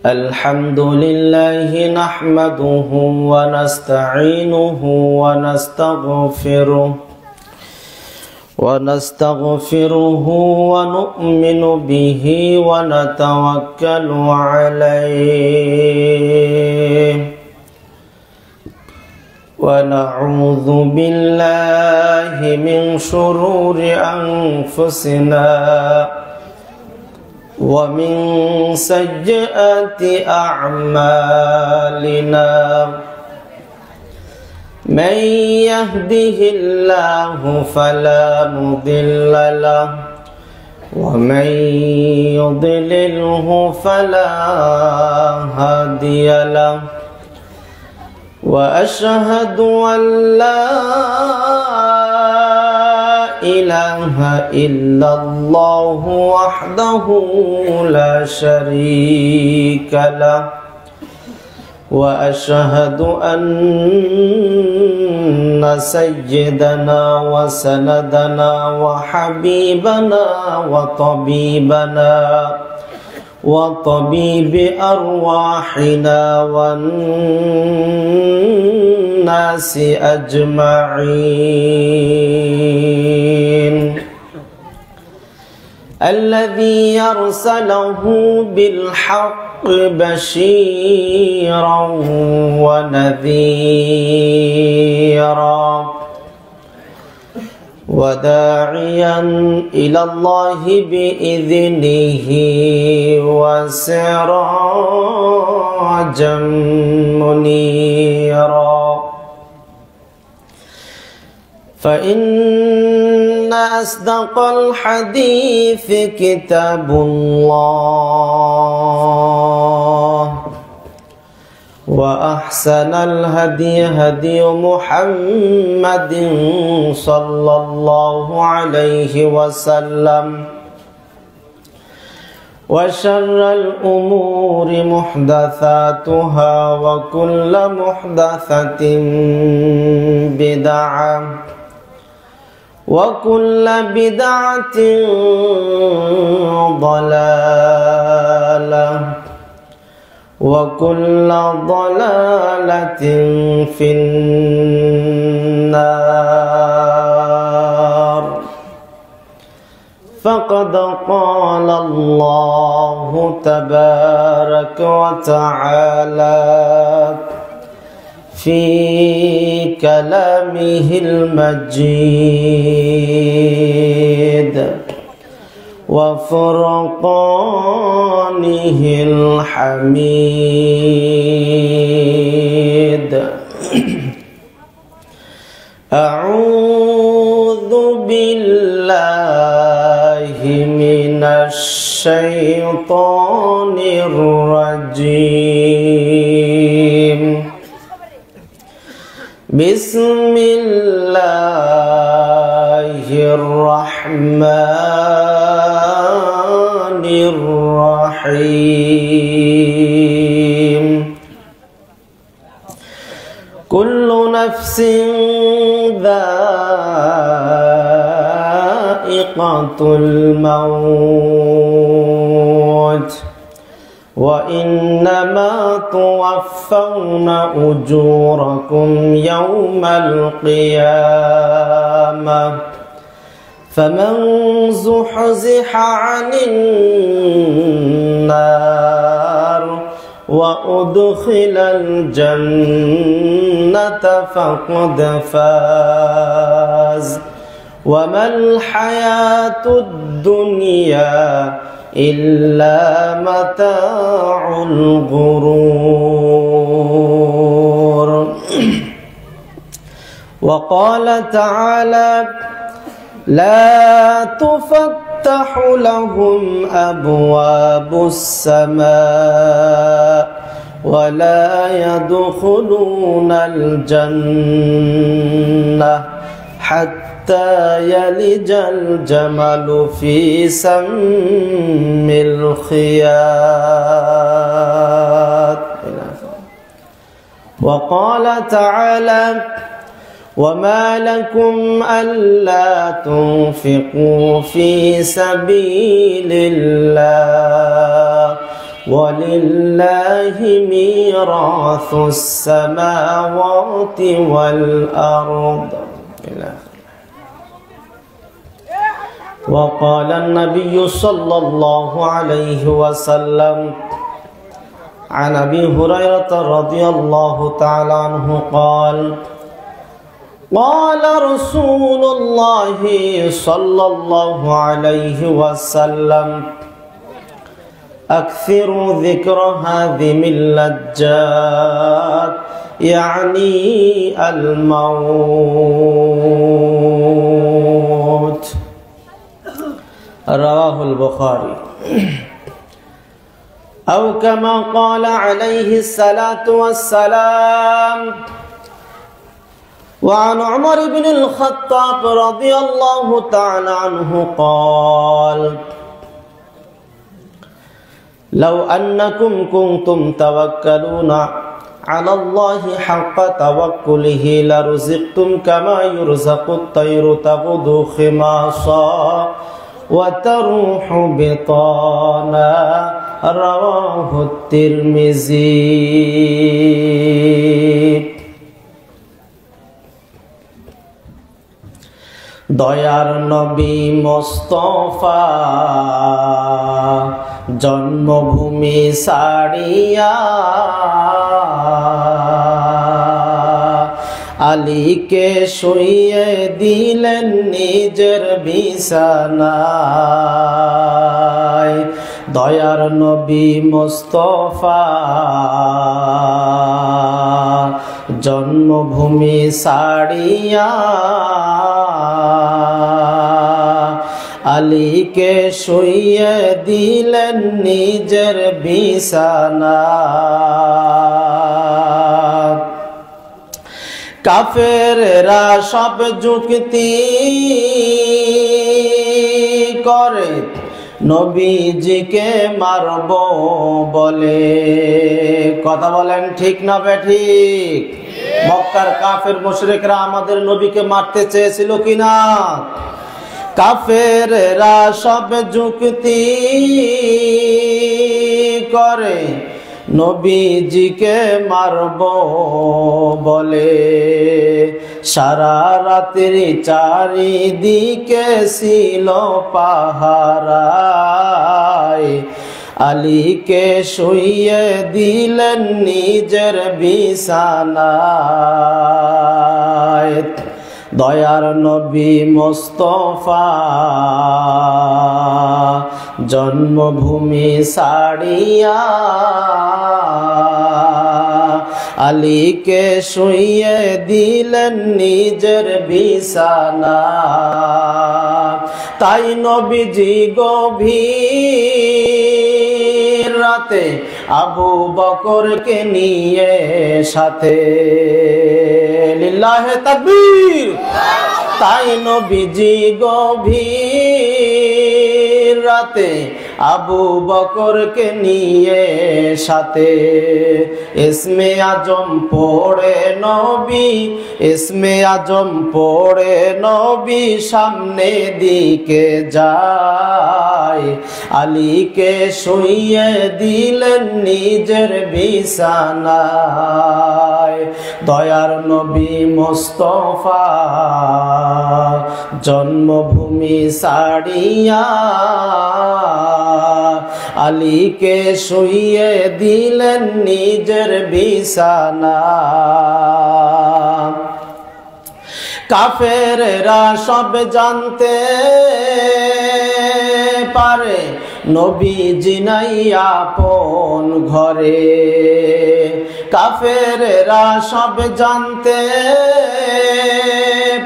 الحمد لله نحمده ونستعينه ونستغفره ونؤمن به ونتوكل عليه ونعوذ بالله من شرور أنفسنا ومن سيئات أعمالنا من يهده الله فلا مضل له ومن يضلله فلا هادي له وأشهد أن لا إله إلا الله وحده لا شريك له وأشهد أن سيدنا وسندنا وحبيبنا وطبيب أرواحنا والناس أجمعين الذي يرسله بالحق بشيرا ونذيرا وداعيا إلى الله بإذنه وسراجا منيرا فإن أصدق الحديث كتاب الله وأحسن الهدي هدي محمد صلى الله عليه وسلم وشر الأمور محدثاتها وكل محدثة بدعة وكل بدعة ضلالة وكل ضلالة في النار فقد قال الله تبارك وتعالى في كلامه المجيد وفرقانه الحميد أعوذ بالله من الشيطان الرجيم بسم الله الرحمن الرحيم كل نفس ذائقة الموت وإنما توفون أجوركم يوم القيامة فمن زحزح عن النار وأدخل الجنة فقد فاز وما الحياة الدنيا إلا متاع الغرور وقال تعالى لا تفتح لهم أبواب السماء ولا يدخلون الجنة حتى يلج الجمل في سم الخياط وقال تعالى وما لكم ألا تنفقوا في سبيل الله ولله ميراث السماوات والأرض. وقال النبي صلى الله عليه وسلم عن أبي هريرة رضي الله تعالى عنه قال قال رسول الله صلى الله عليه وسلم أكثروا ذكر هذه اللجات يعني الموت. رواه البخاري. أو كما قال عليه الصلاة والسلام. وعن عمر بن الخطاب رضي الله تعالى عنه قال لو أنكم كنتم توكلون على الله حق توكله لرزقتم كما يرزق الطير تغدو خماصا وتروح بطانا. رواه الترمذي. দয়ার নবী মুস্তাফা জন্মভূমি ছাড়িয়া আলীকে শুইয়ে দিলেন নিজের বিছানায়। দয়ার নবী মুস্তাফা জন্মভূমি ছাড়িয়া আলীকে শুইয়ে দিলেন নিজের বিছানায়। কাফেররা সব যুক্তি করে নবীজিকে মারব বলে। কথা বলেন ঠিক না বেঠিক? মক্কার কাফের মুশরিকরা আমাদের নবীকে মারতে চেয়েছিল কিনা? কাফেররা সব যুক্তি করে নবীজিকে মারব বলে। সারা রাত্রি চারিদিকে ছিল পাহারায় আলীকে শুইয়ে দিলেন নিজের বিছানায়। দয়ার নবী মুস্তাফা জন্মভূমি ছাড়িয়া আলীকে শুইয়ে দিলেন নিজের বিছানায়। তাই নবীজি গভীর রাতে আবু বকরকে নিয়ে সাথে লিল্লাহে তাকবীর। তাই নবীজি গভীর রাতে আবু বকরকে নিয়ে সাথে ইসমে আজম পড়ে নবী, ইসমে আজম পড়ে নবী সামনে দিকে যায়। আলীকে শুইয়ে দিলেন নিজের বিছানায়। দয়ার নবী মুস্তাফা জন্মভূমি ছাড়িয়া আলীকে শুইয়ে দিলেন নিজের বিছানায়। কাফেররা সব জানতে পারে নবীজি নাই আপন ঘরে। কাফেররা সব জানতে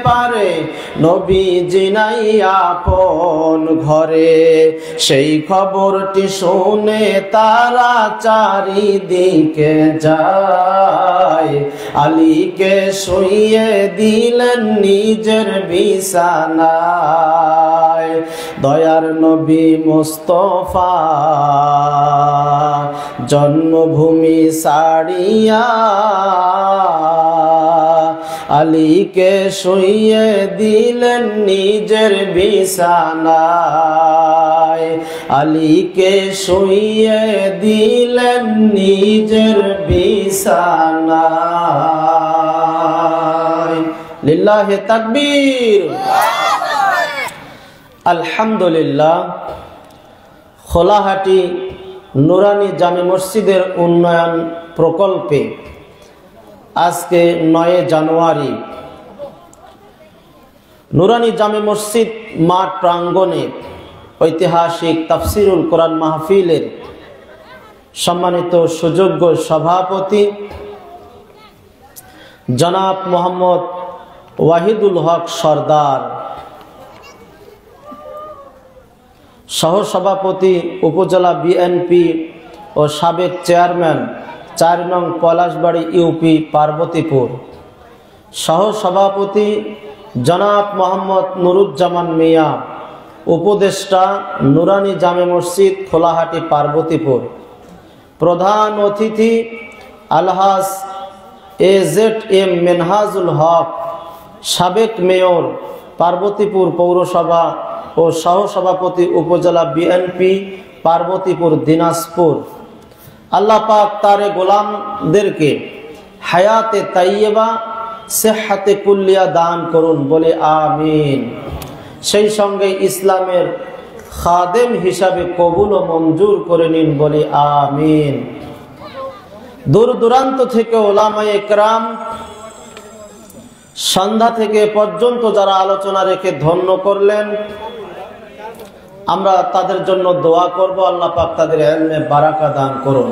পারে নবীজি নাই আপন ঘরে। সেই খবরটি শুনে তারা চারিদিকে যায়। আলীকে শুইয়ে দিলেন নিজের বিছানায়। দয়ার নবী মুস্তাফা জন্মভূমি ছাড়িয়া আলীকে শুইয়ে দিলেন নিজের বিছানায়, আলীকে শুইয়ে দিলেন নিজের বিছানায়। লিল্লাহি তাকবীর। আলহামদুলিল্লাহ। খোলাহাটি নুরানি জামে মসজিদের উন্নয়ন প্রকল্পে আজকে 9 জানুয়ারি নুরানি জামে মসজিদ মাঠ প্রাঙ্গণে ঐতিহাসিক তাফসিরুল কোরআন মাহফিলের সম্মানিত সুযোগ্য সভাপতি জনাব মোহাম্মদ ওয়াহিদুল হক সরদার, সহসভাপতি উপজেলা বিএনপি ও সাবেক চেয়ারম্যান 4 নং পলাশবাড়ি ইউপি পার্বতীপুর, সহসভাপতি জনাব মোহাম্মদ নুরুজ্জামান মিয়া, উপদেষ্টা নুরানি জামে মসজিদ খোলাহাটি পার্বতীপুর, প্রধান অতিথি আলহাজ AZM মেনহাজুল হক, সাবেক মেয়র পার্বতীপুর পৌরসভা ও সহসভাপতি উপজেলা বিএনপি পার্বতীপুর দিনাজপুর। আল্লাহ পাক তারে গোলামদেরকে হায়াতে তাইয়্যিবা সেহাতে কুল্লিয়া দান করুন, বলে আমিন। সেই সঙ্গে ইসলামের খাদেম হিসাবে কবুল ও মঞ্জুর করে নিন, বলে আমিন। দূর দূরান্ত থেকে ওলামায়ে ইকরাম সন্ধ্যা থেকে পর্যন্ত যারা আলোচনা রেখে ধন্য করলেন, আমরা তাদের জন্য দোয়া করব, আল্লাহ পাক তাদের ইলমে বারাকা দান করুন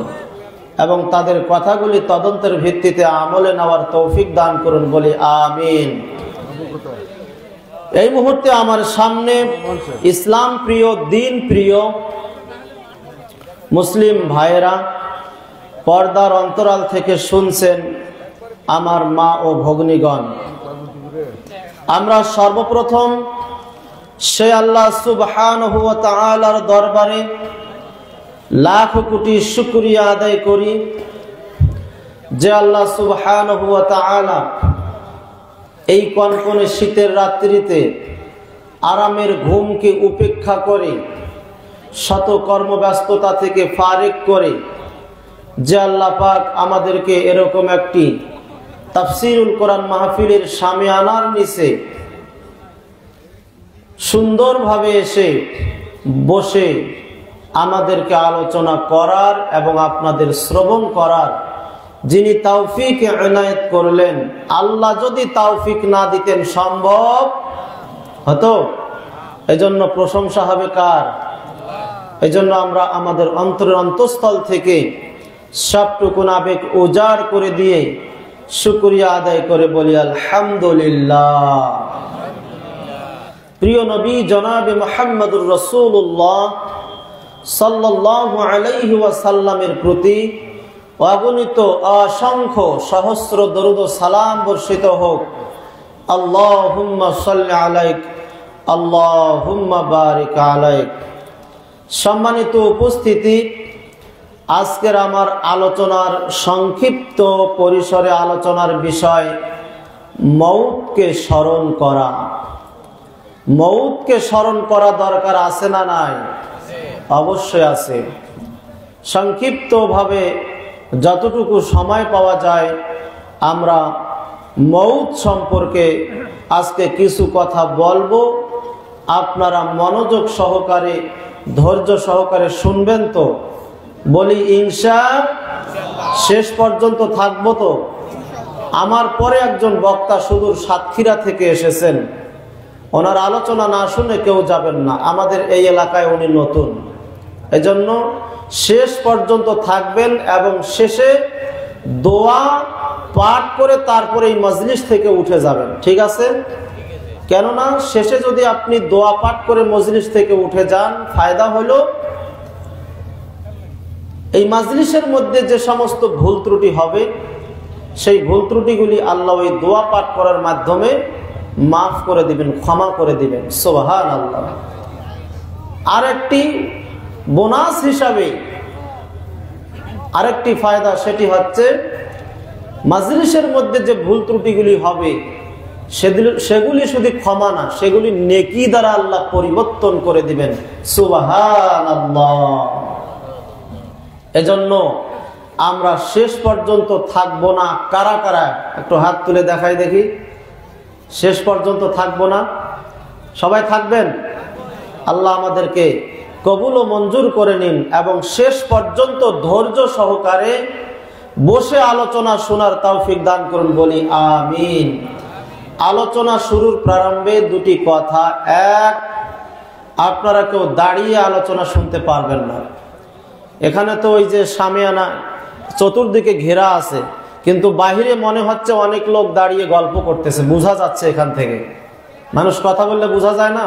এবং তাদের কথাগুলি তদন্তের ভিত্তিতে আমলে নেওয়ার তৌফিক দান করুন, বলি আমিন। এই মুহূর্তে আমার সামনে ইসলাম প্রিয়, দিন প্রিয় মুসলিম ভাইয়েরা, পর্দার অন্তরাল থেকে শুনছেন আমার মা ও ভগ্নীগণ, আমরা সর্বপ্রথম সে আল্লাহ সুবহানাহু ওয়া তাআলার দরবারে লাখ কোটি শুকরিয়া আদায় করি যে আল্লাহ সুবহানাহু ওয়া তাআলা এই কনকনে শীতের রাত্রিতে আরামের ঘুমকে উপেক্ষা করে, শত কর্মব্যস্ততা থেকে ফারেক করে যে আল্লাহ পাক আমাদেরকে এরকম একটি তাফসিরুল কোরআন মাহফিলের শামিয়ানার নিচে সুন্দরভাবে এসে বসে আমাদেরকে আলোচনা করার এবং আপনাদের শ্রবণ করার যিনি তৌফিক এনায়েত করলেন, আল্লাহ যদি তৌফিক না দিতেন সম্ভব হতো? এজন্য প্রশংসা হবে কার? এজন্য আমরা আমাদের অন্তরের অন্তঃস্থল থেকে সবটুকু আবেগ উজাড় করে দিয়ে শুকরিয়া আদায় করে বলি আলহামদুলিল্লাহ। প্রিয় নবী জনাবে মুহাম্মদুর রাসূলুল্লাহ সাল্লাল্লাহু আলাইহি ওয়াসাল্লামের প্রতি অগণিত অসংখ্য সহস্র দরুদ ও সালাম বর্ষিত হোক। আল্লাহুম্মা সাল্লি আলাইক, আল্লাহুম্মা বারিক আলাইক। সম্মানিত উপস্থিতি, আজকের আমার আলোচনার সংক্ষিপ্ত পরিসরে আলোচনার বিষয় মউতকে স্মরণ করা। মউতকে স্মরণ করা দরকার আছে না নাই? অবশ্যই আছে। সংক্ষিপ্তভাবে যতটুকু সময় পাওয়া যায় আমরা মউত সম্পর্কে আজকে কিছু কথা বলবো। আপনারা মনোযোগ সহকারে, ধৈর্য সহকারে শুনবেন তো? বলি ইনশাআল্লাহ। শেষ পর্যন্ত থাকবো তো? আমার পরে একজন বক্তা সুদূর সাতক্ষীরা থেকে এসেছেন, ওনার আলোচনা না শুনে কেউ যাবেন না। আমাদের এই এলাকায় উনি নতুন, এজন্য শেষ পর্যন্ত থাকবেন এবং শেষে দোয়া পাঠ করে তারপরে এই মজলিস থেকে উঠে যাবেন, ঠিক আছে? কেননা শেষে যদি আপনি দোয়া পাঠ করে মজলিস থেকে উঠে যান, ফায়দা হলো এই মজলিসের মধ্যে যে সমস্ত ভুল ত্রুটি হবে সেই ভুল ত্রুটিগুলি আল্লাহ ওই দোয়া পাঠ করার মাধ্যমে মাফ করে দিবেন, ক্ষমা করে দিবেন। সুবহানাল্লাহ। আরেকটি বোনাস হিসাবে আরেকটি ফায়দা, সেটি হচ্ছে মাজলিসের মধ্যে যে ভুল ত্রুটিগুলি হবে সেগুলি শুধু ক্ষমা না, সেগুলি নেকি দ্বারা আল্লাহ পরিবর্তন করে দিবেন। সুবহানাল্লাহ। এজন্য আমরা শেষ পর্যন্ত থাকবো না। কারা কারা একটু হাত তুলে দেখাই দেখি। শেষ পর্যন্ত থাকবো না? সবাই থাকবেন? আল্লাহ আমাদেরকে কবুল ও মঞ্জুর করে নিন এবং শেষ পর্যন্ত ধৈর্য সহকারে বসে আলোচনা শোনার তৌফিক দান করুন, বলি আমিন। আলোচনা শুরুর প্রারম্ভে দুটি কথা। এক, আপনারা কেউ দাঁড়িয়ে আলোচনা শুনতে পারবেন না। এখানে তো ওই যে শামিয়ানা চতুর্দিকে ঘেরা আছে, কিন্তু বাহিরে মনে হচ্ছে অনেক লোক দাঁড়িয়ে গল্প করতেছে, বোঝা যাচ্ছে। এখান থেকে মানুষ কথা বললে বোঝা যায় না,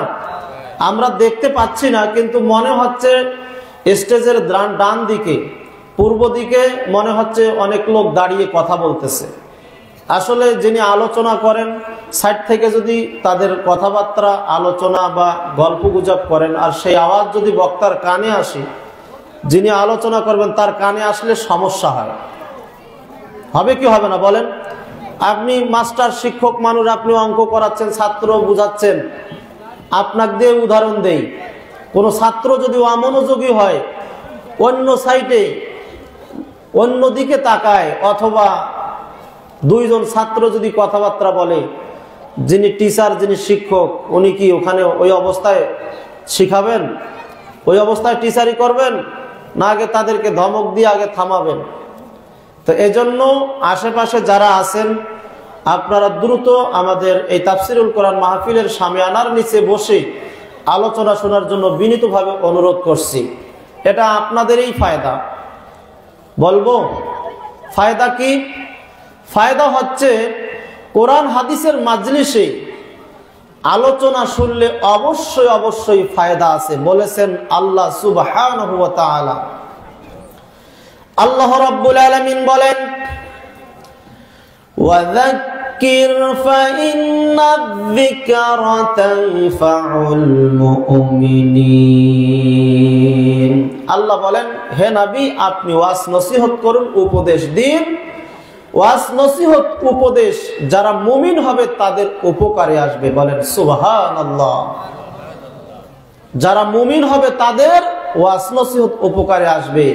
আমরা দেখতে পাচ্ছি না, কিন্তু মনে হচ্ছে স্টেজের ডান দিকে পূর্ব দিকে মনে হচ্ছে অনেক লোক দাঁড়িয়ে কথা বলতেছে। আসলে যিনি আলোচনা করেন সাইড থেকে যদি তাদের কথাবার্তা আলোচনা বা গল্প গুজব করেন আর সেই আওয়াজ যদি বক্তার কানে আসে, যিনি আলোচনা করবেন তার কানে আসলে সমস্যা হয়। হবে কি হবে না বলেন? আপনি মাস্টার শিক্ষক মানুষ, আপনি অঙ্ক করাচ্ছেন, ছাত্র বুঝাচ্ছেন, আপনাকে দিয়ে উদাহরণ দেই, কোনো ছাত্র যদি অমনোযোগী হয়, অন্য সাইডে অন্য দিকে তাকায়, অথবা দুইজন ছাত্র যদি কথাবার্তা বলে, যিনি টিচার যিনি শিক্ষক উনি কি ওখানে ওই অবস্থায় শিখাবেন? ওই অবস্থায় টিচারই করবেন না আগে তাদেরকে ধমক দিয়ে আগে থামাবেন? তো এজন্য আশেপাশে যারা আছেন আপনারা দ্রুত আমাদের এই তাফসিরুল কোরআন মাহফিলের শামিয়ানার নিচে বসে আলোচনা শোনার জন্য বিনীতভাবে অনুরোধ করছি। এটা আপনাদেরই ফায়দা। বলবো ফায়দা কি? ফায়দা হচ্ছে কোরআন হাদিসের মাজলিসে আলোচনা শুনলে অবশ্যই অবশ্যই ফায়দা আছে। বলেছেন আল্লাহ সুবহানাহু ওয়া তাআলা। আল্লাহ রাব্বুল আলামিন বলেন, ওয়াযাক্কির ফাইন্নায-যিকরা তানফাউল মুমিনিন। আল্লাহ বলেন, হে নবী আপনি ওয়াজ নসিহত করুন, উপদেশ দিন। ওয়াজ নসিহত উপদেশ যারা মুমিন হবে তাদের উপকারে আসবে। বলেন সুবহানাল্লাহ। যারা মুমিন হবে তাদের ওয়াজ নসিহত উপকারে আসবে।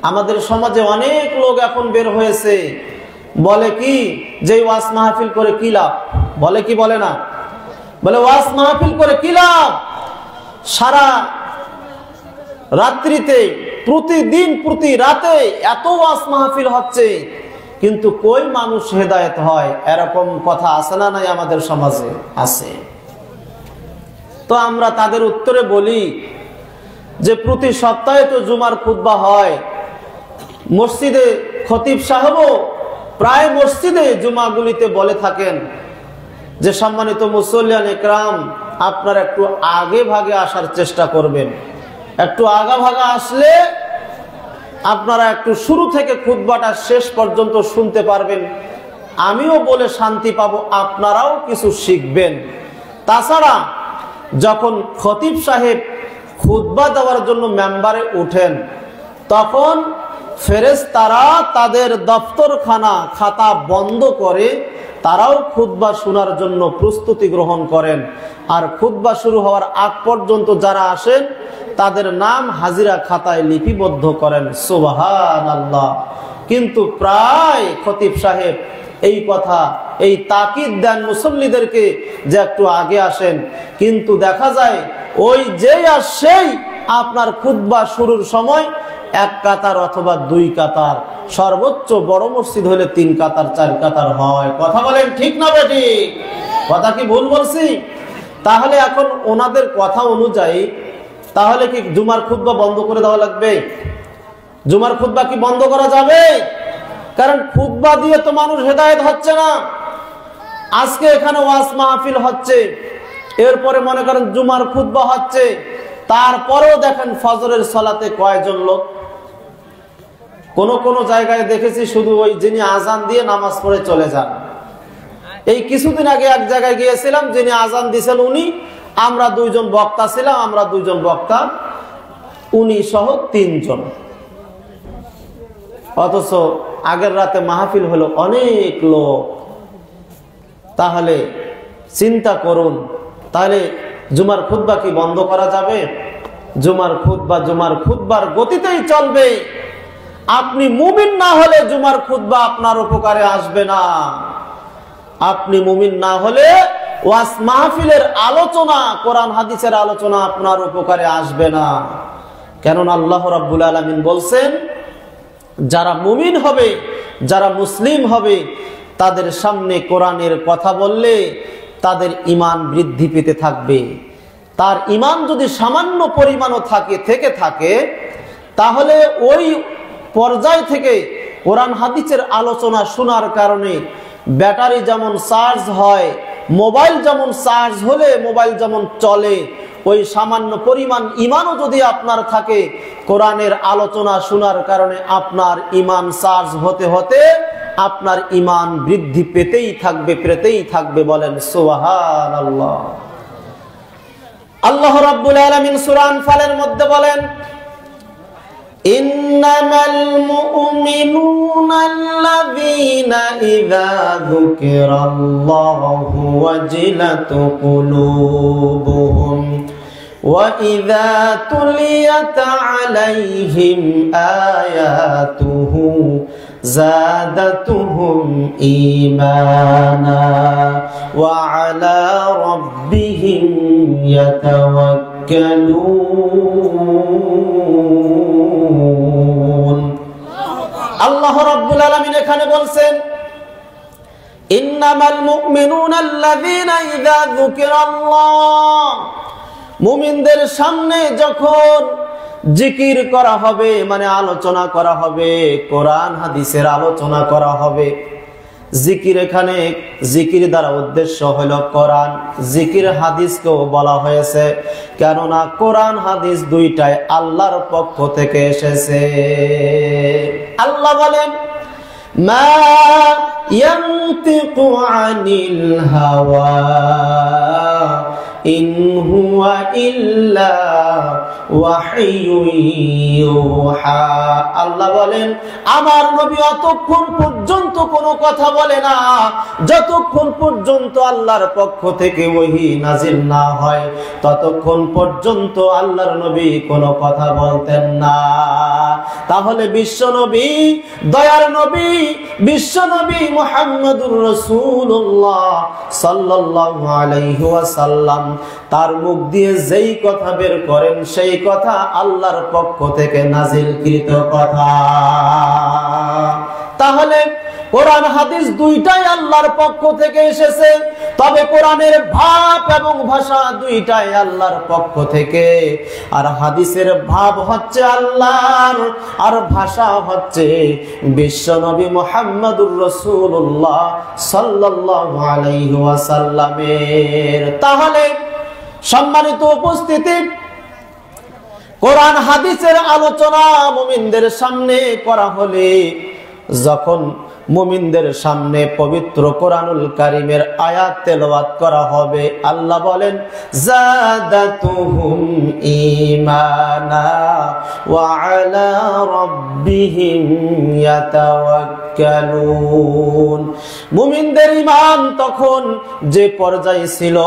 আমাদের সমাজে অনেক লোক এখন বের হয়েছে, বলে কি যে ওয়াজ মাহফিল করে কি লাভ? বলে কি বলে না? বলে ওয়াজ মাহফিল করে কি লাভ? সারা রাত্রিতে প্রতিদিন প্রতি রাতে এত ওয়াজ মাহফিল হচ্ছে, কিন্তু কই মানুষ হেদায়েত হয়? এরকম কথা আছে না নাই? আমাদের সমাজে আছে। তো আমরা তাদের উত্তরে বলি যে প্রতি সপ্তাহে তো জুমার খুতবা হয়, মসজিদে খতিব সাহেবও প্রায় মসজিদে জুমাগুলিতে বলে থাকেন যে সম্মানিত মুসল্লিয়ান ইকরাম আপনারা একটু আগে ভাগে আসার চেষ্টা করবেন। একটু আগা ভাগা আসলে আপনারা একটু শুরু থেকে খুতবাটা শেষ পর্যন্ত শুনতে পারবেন, আমিও বলে শান্তি পাবো, আপনারাও কিছু শিখবেন। তাছাড়া যখন খতিব সাহেব খুতবা দেওয়ার জন্য মেম্বারে উঠেন তখন ফেরেশতারা তাদের দফতরখানা খাতা বন্ধ করে তারাও খুতবা শোনার জন্য প্রস্তুতি গ্রহণ করেন। আর খুতবা শুরু হওয়ার আগ পর্যন্ত যারা আসেন তাদের নাম হাজিরা খাতায় লিপিবদ্ধ করেন। সুবহানাল্লাহ। কিন্তু প্রায় খতিব সাহেব এই কথা, এই তাকিদ দেন মুসল্লিদেরকে যে একটু আগে আসেন, কিন্তু দেখা যায় ওই যেই আর সেই আপনার খুতবা শুরুর সময় এক কাতার অথবা দুই কাতার, সর্বোচ্চ বড় মসজিদ হলে 3 কাতার 4 কাতার হয়। কথা বলেন ঠিক না বেটি? কথা কি ভুল বলছি? তাহলে এখন ওনাদের কথা অনুযায়ী তাহলে কি জুমার খুতবা বন্ধ করে দেওয়া লাগবে? জুমার খুতবা কি বন্ধ করা যাবে? কারণ খুতবা দিয়ে তো মানুষ হেদায়েত হচ্ছে না। আজকে এখানে ওয়াজ মাহফিল হচ্ছে, এরপরে মনে করেন জুমার খুতবা হচ্ছে, তারপরেও দেখেন ফজরের সালাতে কয়জন লোক। কোন জায়গায় দেখেছি শুধু ওই যিনি আজান দিয়ে নামাজ পড়ে চলে যান। এই কিছুদিন আগে এক জায়গায় গিয়েছিলাম, যিনি আজান দিয়েছেন উনি, আমরা দুইজন বক্তা ছিলাম, আমরা দুইজন বক্তা, উনি সহ 3 জন। অথচ আগের রাতে মাহফিল হলো অনেক লোক। তাহলে চিন্তা করুন, তাহলে জুমার খুতবা কি বন্ধ করা যাবে? জুমার খুতবার গতিতেই চলবে। আপনি মুমিন না হলে জুমার খুতবা আপনার উপকারে আসবে না। আপনি মুমিন না হলে ওয়াজ মাহফিলের আলোচনা, কোরআন হাদিসের আলোচনা আপনার উপকারে আসবে না। কেননা আল্লাহ রাব্বুল আলামিন বলছেন, যারা মুমিন হবে, যারা মুসলিম হবে, তাদের সামনে কোরআনের কথা বললে তাদের ঈমান বৃদ্ধি পেতে থাকবে। তার ঈমান যদি সামান্য পরিমাণও থেকে থাকে, তাহলে ওই পর্যায় থেকে কোরআন হাদিসের আলোচনা শোনার কারণে ব্যাটারি যেমন চার্জ হয়, মোবাইল যেমন চার্জ হলে মোবাইল যেমন চলে, ওই সামান্য পরিমাণ ঈমানও যদি আপনার থাকে, কোরআনের আলোচনা শোনার কারণে আপনার ঈমান চার্জ হতে হতে আপনার ঈমান বৃদ্ধি পেতেই থাকবে। বলেন সুবহানাল্লাহ। আল্লাহ রাব্বুল আলামিন সূরা আনফালের মধ্যে বলেন, ইন্নামাল মুমিনুনা আল্লাযীনা ইযা যুকিরাল্লাহু ওয়াজিলাত কুলুবুহুম ওয়া ইযা তুলিয়াত আলাইহিম আয়াতুহু زادتهم إيمانا وعلى ربهم يتوكلون। আল্লাহ রাব্বুল আলামিন এখানে বলছেন, ইন্নামাল মুমিনুনা আল্লাযীনা ইযা যুকিরাল্লাহ, মুমিনদের সামনে যখন জিকির করা হবে, মানে আলোচনা করা হবে, কোরআন হাদিসের আলোচনা করা হবে। জিকির, এখানে জিকির দ্বারা উদ্দেশ্য হলো কোরআন, জিকির হাদিসকেও বলা হয়েছে, কেননা কোরআন হাদিস দুইটাই আল্লাহর পক্ষ থেকে এসেছে। আল্লাহ বলেন, মা ইয়ানতিকু আনিল হাওয়া ইন হুয়া ইল্লা ওয়াহয়ুন ইউহা। আল্লাহ বলেন, আমার নবী অতক্ষণ পর্যন্ত কোনো কথা বলে না যতক্ষণ পর্যন্ত আল্লাহর পক্ষ থেকে ওহী নাজিল না হয়, ততক্ষণ পর্যন্ত আল্লাহর নবী কোনো কথা বলতেন না। তাহলে বিশ্বনবী, দয়ার নবী, বিশ্বনবী মুহাম্মদুর রাসূলুল্লাহ সাল্লাল্লাহু আলাইহি ওয়াসাল্লাম তার মুখ দিয়ে যেই কথা বের করেন সেই কথা আল্লাহর পক্ষ থেকে নাজিলকৃত কথা। তাহলে কোরআন হাদিস দুইটাই আল্লাহর পক্ষ থেকে এসেছে, তবে কোরআনের ভাব এবং ভাষা দুইটাই আল্লাহর পক্ষ থেকে। আর হাদিসের ভাব হচ্ছে আল্লাহর, আর ভাষা হচ্ছে বিশ্বনবী মুহাম্মদুর রাসূলুল্লাহ সাল্লাল্লাহু আলাইহি ওয়াসাল্লামের। তাহলে সম্মানিত উপস্থিতি, কোরআন হাদিসের আলোচনা মুমিনদের সামনে করা হলে, যখন মুমিনদের সামনে পবিত্র কোরআনুল কারীমের আয়াত তেলাওয়াত করা হবে, আল্লাহ বলেন, জাদাতুহুম ঈমানা ওয়া আলা রাব্বিহিম ইয়াতাওয়াক্কালুন। মুমিনদের ঈমান তখন যে পর্যায়ে ছিল,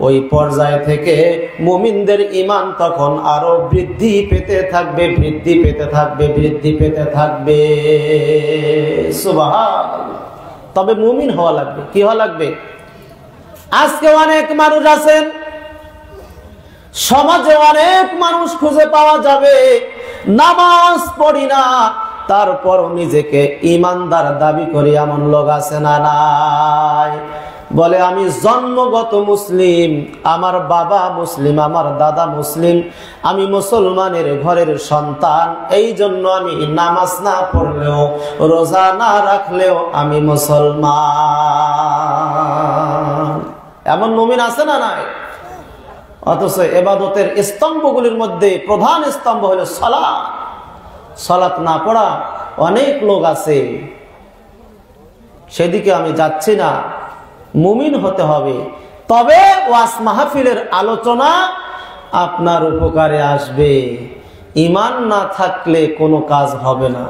ওই পর্যায় থেকে মুমিনদের ঈমান তখন আরো বৃদ্ধি পেতে থাকবে। তবে মুমিন হওয়া লাগবে। কি হওয়া লাগবে? আজকে অনেক মানুষ আছেন, সমাজে অনেক মানুষ খুঁজে পাওয়া যাবে, নামাজ পড়ি না, তারপর নিজেকে ঈমানদার দাবি করি, এমন লোক আছে না নাই? বলে, আমি জন্মগত মুসলিম, আমার বাবা মুসলিম, আমার দাদা মুসলিম, আমি মুসলমানের ঘরের সন্তান, এই জন্য আমি নামাজ না পড়লেও, রোজা না রাখলেও আমি মুসলমান। এমন মুমিন আছে না নাই? অথচ ইবাদতের স্তম্ভগুলির মধ্যে প্রধান স্তম্ভ হলো সালাত। সালাত না পড়া অনেক লোক আছে, সেদিকে আমি যাচ্ছি না। মুমিন হতে হবে, তবে ওয়াজ মাহফিলের আলোচনা আপনার উপকারে আসবে। ঈমান না থাকলে কোনো কাজ হবে না।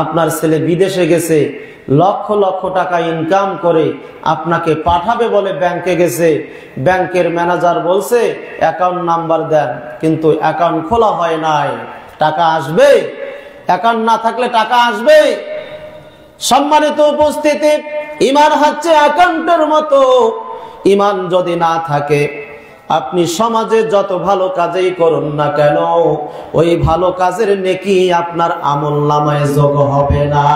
আপনার ছেলে বিদেশে গেছে, লক্ষ লক্ষ টাকা ইনকাম করে আপনাকে পাঠাবে বলে ব্যাংকে গেছে, ব্যাংকের ম্যানেজার বলছে অ্যাকাউন্ট নাম্বার দেন, কিন্তু অ্যাকাউন্ট খোলা হয় নাই, টাকা আসবে? অ্যাকাউন্ট না থাকলে টাকা আসবে? সম্মানিত উপস্থিতি, ঈমান হচ্ছে অ্যাকাউন্টের মতো। ঈমান যদি না থাকে, আপনি সমাজে যত ভালো কাজই করুন না কেন, ওই ভালো কাজের নেকি আপনার আমলনামায় যোগ হবে না।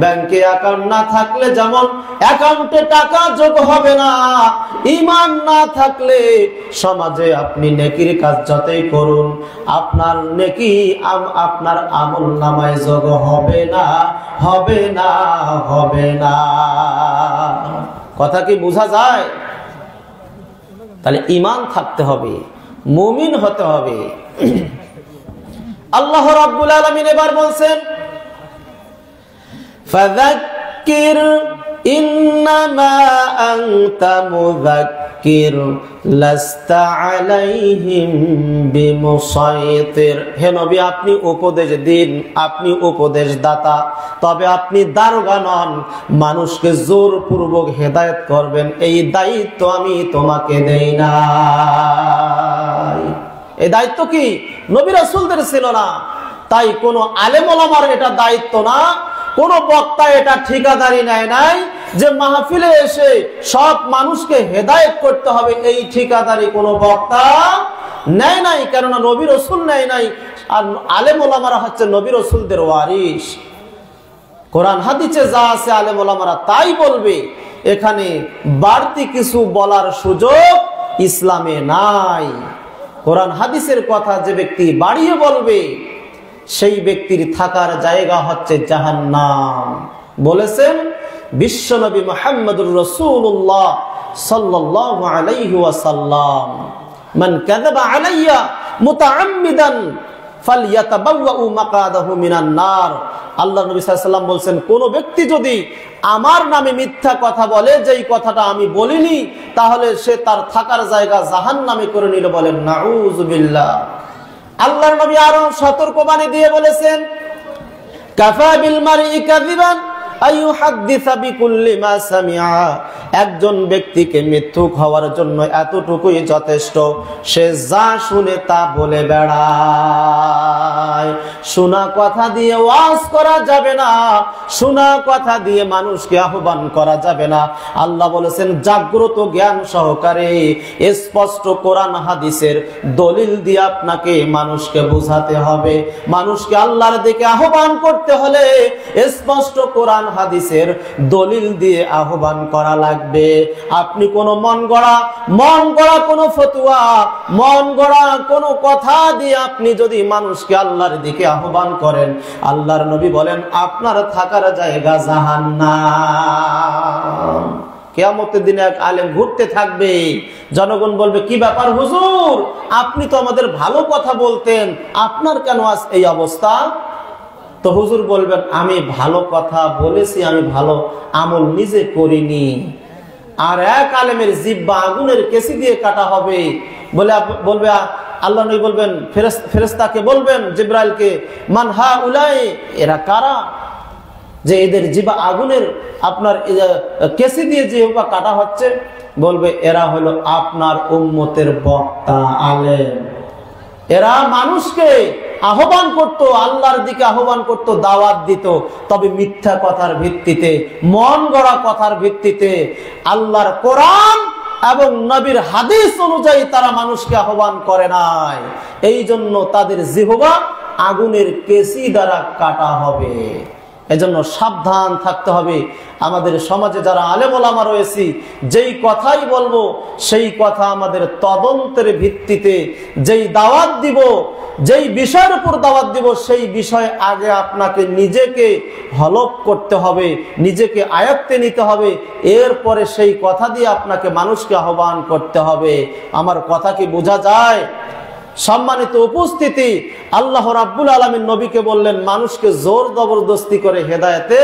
ব্যাংকে অ্যাকাউন্ট না থাকলে যেমন অ্যাকাউন্টে টাকা যোগ হবে না, ঈমান না থাকলে সমাজে আপনি নেকির কাজ যতই করুন, আপনার নেকি আপনার আমলনামায় যোগ হবে না, হবে না, হবে না। কথা কি বোঝা যায়? তাহলে ঈমান থাকতে হবে, মুমিন হতে হবে। আল্লাহ রাব্বুল আলামিন এবার বলছেন, ফাযাক্কির ইন্নামা আনতা মুযাক্কির লাস্তা আলাইহিম বিমুসাইতির। হে নবী, আপনি উপদেশ দিন, আপনি উপদেশ দাতা, তবে আপনি দারোগা নন, মানুষকে জোরপূর্বক হেদায়েত করবেন এই দায়িত্ব আমি তোমাকে দেই না। এই দায়িত্ব কি নবী রাসূলদের ছিল না? তাই কোন আলেম ওলামার এটা দায়িত্ব না, কোন বক্তা এটা ঠিকাদারি নেয় নাই যে মাহফিলে এসে সব মানুষকে হেদায়েত করতে হবে, এই ঠিকাদারি কোন বক্তা নেয় নাই, কেননা নবী রাসূল নেয় নাই। আর আলেম ওলামারা হচ্ছে নবী রাসূলদের ওয়ারিস। কোরআন হাদিসে যা আছে আলেম ওলামারা তাই বলবে, এখানে বাড়তি কিছু বলার সুযোগ ইসলামে নাই। কোরআন হাদিসের কথা যে ব্যক্তি বাড়িয়ে বলবে, সেই ব্যক্তির থাকার জায়গা হচ্ছে জাহান্নাম। বলেছেন বিশ্বনবী মুহাম্মদুর রাসূলুল্লাহ সাল্লাল্লাহু আলাইহি ওয়াসাল্লাম, মান কাযাবা আলাইয়া মুতাআম্মিদান ফালইয়াতাবাওয়াউ মাকাদাহু মিনান নার। আল্লাহ নবী সাল্লাল্লাহু আলাইহি ওয়াসাল্লাম বলেন, কোন ব্যক্তি যদি আমার নামে মিথ্যা কথা বলে, যেই কথাটা আমি বলিনি, তাহলে সে তার থাকার জায়গা জাহান্নামে করে নিল। বলেন নাউযুবিল্লাহ। আল্লাহর নবী আরো সতর্কবাণী দিয়ে বলেছেন, কাফা বিল মারই কাযিবান আইয়ুহাদ্দিসা বিকুল্লি মা সামিআ। একজন ব্যক্তিকে মিথ্যুক হওয়ার জন্য এতটুকুই যথেষ্ট, সে যা শুনে তা বলে বেড়ায়। শোনা কথা দিয়ে ওয়াজ করা যাবে না, শোনা কথা দিয়ে মানুষকে আহ্বান করা যাবে না। আল্লাহ বলেছেন জাগ্রত জ্ঞান সহকারে স্পষ্ট কোরআন হাদিসের দলিল দিয়ে আপনাকে মানুষকে বোঝাতে হবে। মানুষকে আল্লাহর দিকে আহ্বান করতে হলে স্পষ্ট কোরআন হাদিসের দলিল দিয়ে আহ্বান করা লাগবে। আপনি কোন মন গড়া কোন ফতোয়া, মন গড়া কোন কথা দিয়ে আপনি যদি মানুষকে আল্লাহর দিকে আহ্বান করেন, আল্লাহর নবী বলেন আপনার থাকার জায়গা জাহান্নাম। কিয়ামতের দিনে এক আলেম ঘুরতে থাকবে, জনগণ বলবে কি ব্যাপার হুজুর, আপনি তো আমাদের ভালো কথা বলতেন, আপনার কেন আজ এই অবস্থা? তো হুজুর বলবেন আমি ভালো কথা বলেছি, আমি ভালো আমল নিজে করিনি। আর এক আলেমের জিহ্বা আগুনের কেসি দিয়ে কাটা হবে, বলবে আল্লাহ নবী বলবেন ফেরেশতাকে বলবেন জিবরাইলকে, মান হাউলাই, এরা কারা যে এদের জিহ্বা আগুনের আপনার কেসি দিয়ে জিহ্বা কাটা হচ্ছে? বলবে এরা হলো আপনার উম্মতের বক্তা আলেম। এরা মানুষকে আহ্বান করত, আল্লাহর দিকে আহ্বান করত, দাওয়াত দিত, তবে মিথ্যা কথার ভিত্তিতে, মন গড়া কথার ভিত্তিতে। আল্লাহর কোরআন এবং নবীর হাদিস অনুযায়ী তারা মানুষকে আহ্বান করে নাই। এই জন্য তাদের জিহ্বা আগুনের কেসি দ্বারা কাটা হবে। এজন্য সাবধান থাকতে হবে। আমাদের সমাজে যারা আলেম ওলামা রয়েছি, যেই কথাই বলবো সেই কথা আমাদের তদন্তের ভিত্তিতে, যেই দাওয়াত দিব, যেই বিষয়ের উপর দাওয়াত দিব, সেই বিষয়ে আগে আপনাকে নিজেকে হলফ করতে হবে, নিজেকে আয়ত্তে নিতে হবে, এরপরে সেই কথা দিয়ে আপনাকে মানুষকে আহ্বান করতে হবে। আমার কথা কি বোঝা যায়? সম্মানিত উপস্থিতি, আল্লাহ রাব্বুল আলামিন নবীকে বললেন মানুষকে জোর জবরদস্তি করে হেদায়েতে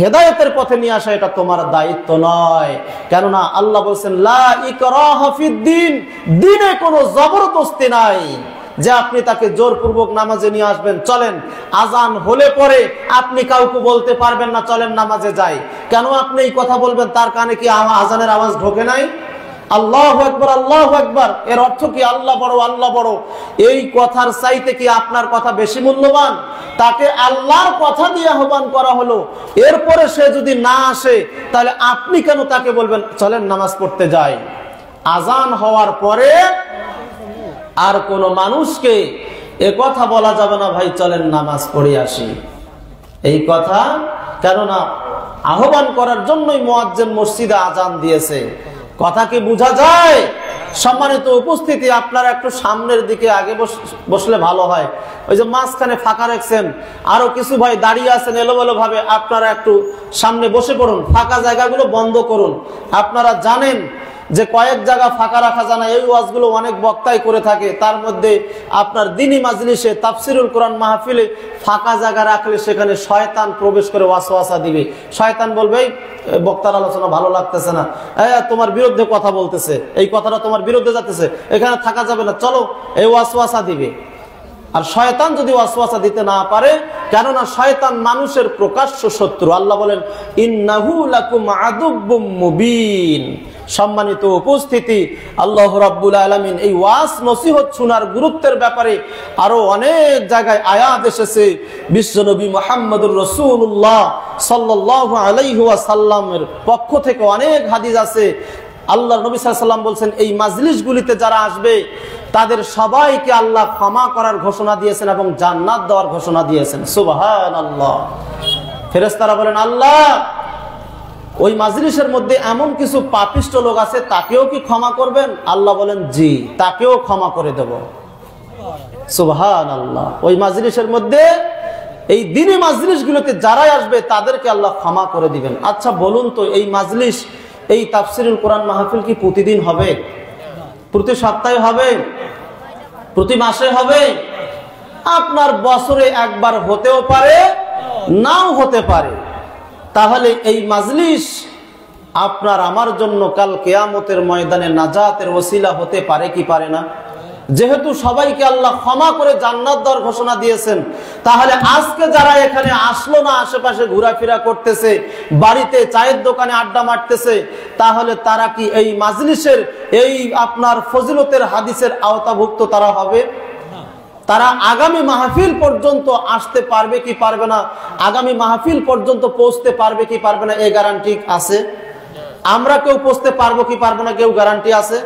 হেদায়েতের পথে নিয়ে আসা এটা তোমার দায়িত্ব নয়। কেননা আল্লাহ বলছেন লা ইকরাহা ফিদ্দিন, দ্বীনে কোনো জবরদস্তি নাই যে আপনি তাকে জোরপূর্বক নামাজে নিয়ে আসবেন। চলেন, আজান হলে পরে আপনি কাউকে বলতে পারবেন না চলেন নামাজে যাই। কেন আপনি এই কথা বলবেন? তার কানে কি আজানের আওয়াজ ঢোকে নাই? আল্লাহু আকবার, আল্লাহু আকবার, এর অর্থ কি আল্লাহ বড়, আল্লাহ বড়। এই কথার চাইতে কি আপনার কথা বেশি মূল্যবান? তাকে আল্লাহর কথা দিয়ে আহ্বান করা হলো, এরপরে সে যদি না আসে তাহলে আপনি কেন তাকে বলবেন চলেন নামাজ পড়তে যাই? আজান হওয়ার পরে আর কোন মানুষকে এ কথা বলা যাবে না ভাই চলেন নামাজ পড়ে আসি, এই কথা। কেননা আহ্বান করার জন্যই মুয়াজ্জিন মসজিদে আজান দিয়েছে। কথা কি বোঝা যায়? সম্মানিত উপস্থিতি, আপনারা একটু সামনের দিকে আগে বসলে ভালো হয়। ওই যে মাঝখানে ফাঁকা রাখছেন, আরো কিছু ভাই দাঁড়িয়ে আছেন এলোমেলো ভাবে, আপনারা একটু সামনে বসে পড়ুন, ফাঁকা জায়গাগুলো বন্ধ করুন। আপনারা জানেন যে কয়েক জায়গা ফাঁকা রাখা যায় না, এই ওয়াজগুলো অনেক বক্তাই করে থাকে। তার মধ্যে আপনার দ্বীনি মাজলিসে, তাফসিরুল কোরআন মাহফিলে ফাঁকা জায়গা রাখলে সেখানে শয়তান প্রবেশ করে ওয়াসওয়াসা দিবে। শয়তান বলবে বক্তার আলোচনা ভালো লাগতেছে না, তোমার বিরুদ্ধে কথা বলতেছে, এই কথাটা তোমার বিরুদ্ধে যাচ্ছে, এখানে থাকা যাবে না, চলো, এই ওয়াসওয়াসা দিবে। আর শয়তান যদি ওয়াসওয়াসা দিতে না পারে, কেননা শয়তান মানুষের প্রকাশ্য শত্রু। আল্লাহ বলেন ইন্নাহু লাকুম আদুব্বুম মুবিন। সম্মানিত উপস্থিতি, আল্লাহ রাব্বুল আলামিন এই ওয়াজ নসিহত শোনার গুরুত্বের ব্যাপারে আরো অনেক জায়গায় আয়াত এসেছে। বিশ্বনবী মুহাম্মদুর রাসূলুল্লাহ সাল্লাল্লাহু আলাইহি ওয়াসাল্লামের পক্ষ থেকে অনেক হাদিস আছে। আল্লাহ নবী সাল্লাল্লাহু আলাইহি ওয়াসাল্লাম বলছেন এই মাজলিসগুলিতে যারা আসবে তাদের সবাইকে আল্লাহ ক্ষমা করার ঘোষণা দিয়েছেন এবং জান্নাত দেওয়ার ঘোষণা দিয়েছেন। সুবহানাল্লাহ। ফেরেশতারা বলেন আল্লাহ, ওই মাজলিসের মধ্যে এমন কিছু পাপিষ্ট লোক আছে, তাকেও কি ক্ষমা করবেন? আল্লাহ বলেন জি, তাকেও ক্ষমা করে দেব। সুবহানাল্লাহ। ওই মাজলিসের মধ্যে, এই দ্বীনি মাজলিসগুলোতে যারাই আসবে তাদেরকে আল্লাহ ক্ষমা করে দিবেন। আচ্ছা বলুন তো, এই মাজলিস, এই তাফসিরুল কোরআন মাহফিল কি প্রতিদিন হবে? প্রতি সপ্তাহে হবে? প্রতি মাসে হবে? আপনার বছরে একবার হতেও পারে, নাও হতে পারে। তাহলে এই মাজলিস আপনার আমার জন্য কাল কিয়ামতের ময়দানে নাজাতের ওসিলা হতে পারে কি পারে না? যেহেতু সবাইকে আল্লাহ ক্ষমা করে জান্নাত দেওয়ার ঘোষণা দিয়েছেন, তাহলে আজকে যারা এখানে আসলো না, আশেপাশে ঘোরাফেরা করতেছে, বাড়িতে চায়ের দোকানে আড্ডা মারতেছে, তাহলে তারা কি এই মাজলিসের এই আপনার ফজিলতের হাদিসের আওতাভুক্ত তারা হবে? তারা আগামী মাহফিল পর্যন্ত আসতে পারবে কি পারবে না? আগামী মাহফিল পর্যন্ত পৌঁছতে পারবে কি পারবে না? এই গ্যারান্টি আছে? আমরা কেউ পৌঁছতে পারবো কি পারবো না, কেউ গ্যারান্টি আছে?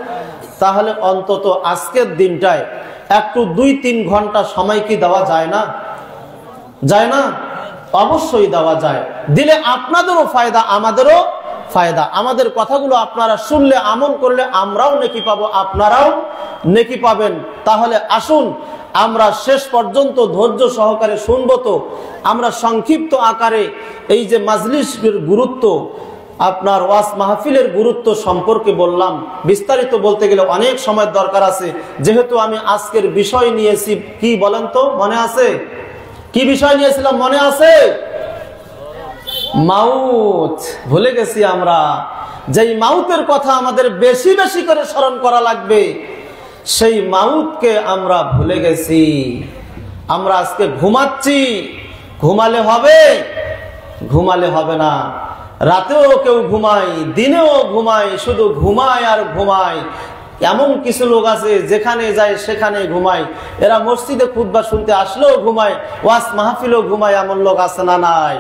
তাহলে অন্তত আজকের দিনটায় একটু 2-3 ঘন্টা সময় কি দেওয়া যায় না? যায় না? অবশ্যই দেওয়া যায়। দিলে আপনাদেরও ফায়দা, আমাদেরও ফায়দা। আমাদের কথাগুলো আপনারা শুনলে, আমল করলে আমরাও নেকি পাবো, আপনারাও নেকি পাবেন। তাহলে আসুন আমরা শেষ পর্যন্ত ধৈর্য সহকারে শুনবো। তো আমরা সংক্ষিপ্ত আকারে এই যে মাজলিসের গুরুত্ব, আপনার ওয়াজ মাহফিলের গুরুত্ব সম্পর্কে বললাম। বিস্তারিত বলতে গেলে অনেক সময় দরকার আছে। যেহেতু আমি আজকের বিষয় নিয়েছি, কি বলেন তো, মনে আছে? কি বিষয় নিয়েছিলাম মনে আছে? মাউত। ভুলে গেছি আমরা। যেই মাউতের কথা আমাদের বেশি বেশি করে স্মরণ করা লাগবে, সেই মাউতকে আমরা ভুলে গেছি। আমরা আজকে ঘুমাচ্ছি, ঘুমালে হবে? ঘুমালে হবে না। রাতেও কেউ ঘুমায়, দিনেও ঘুমায়, শুধু ঘুমায় আর ঘুমায়। এমন কিছু লোক আছে যেখানে যায় সেখানে ঘুমায়। এরা মসজিদে খুতবা শুনতে আসলেও ঘুমায়, ওয়াজ মাহফিলেও ঘুমায়। এমন লোক আছে না নাই?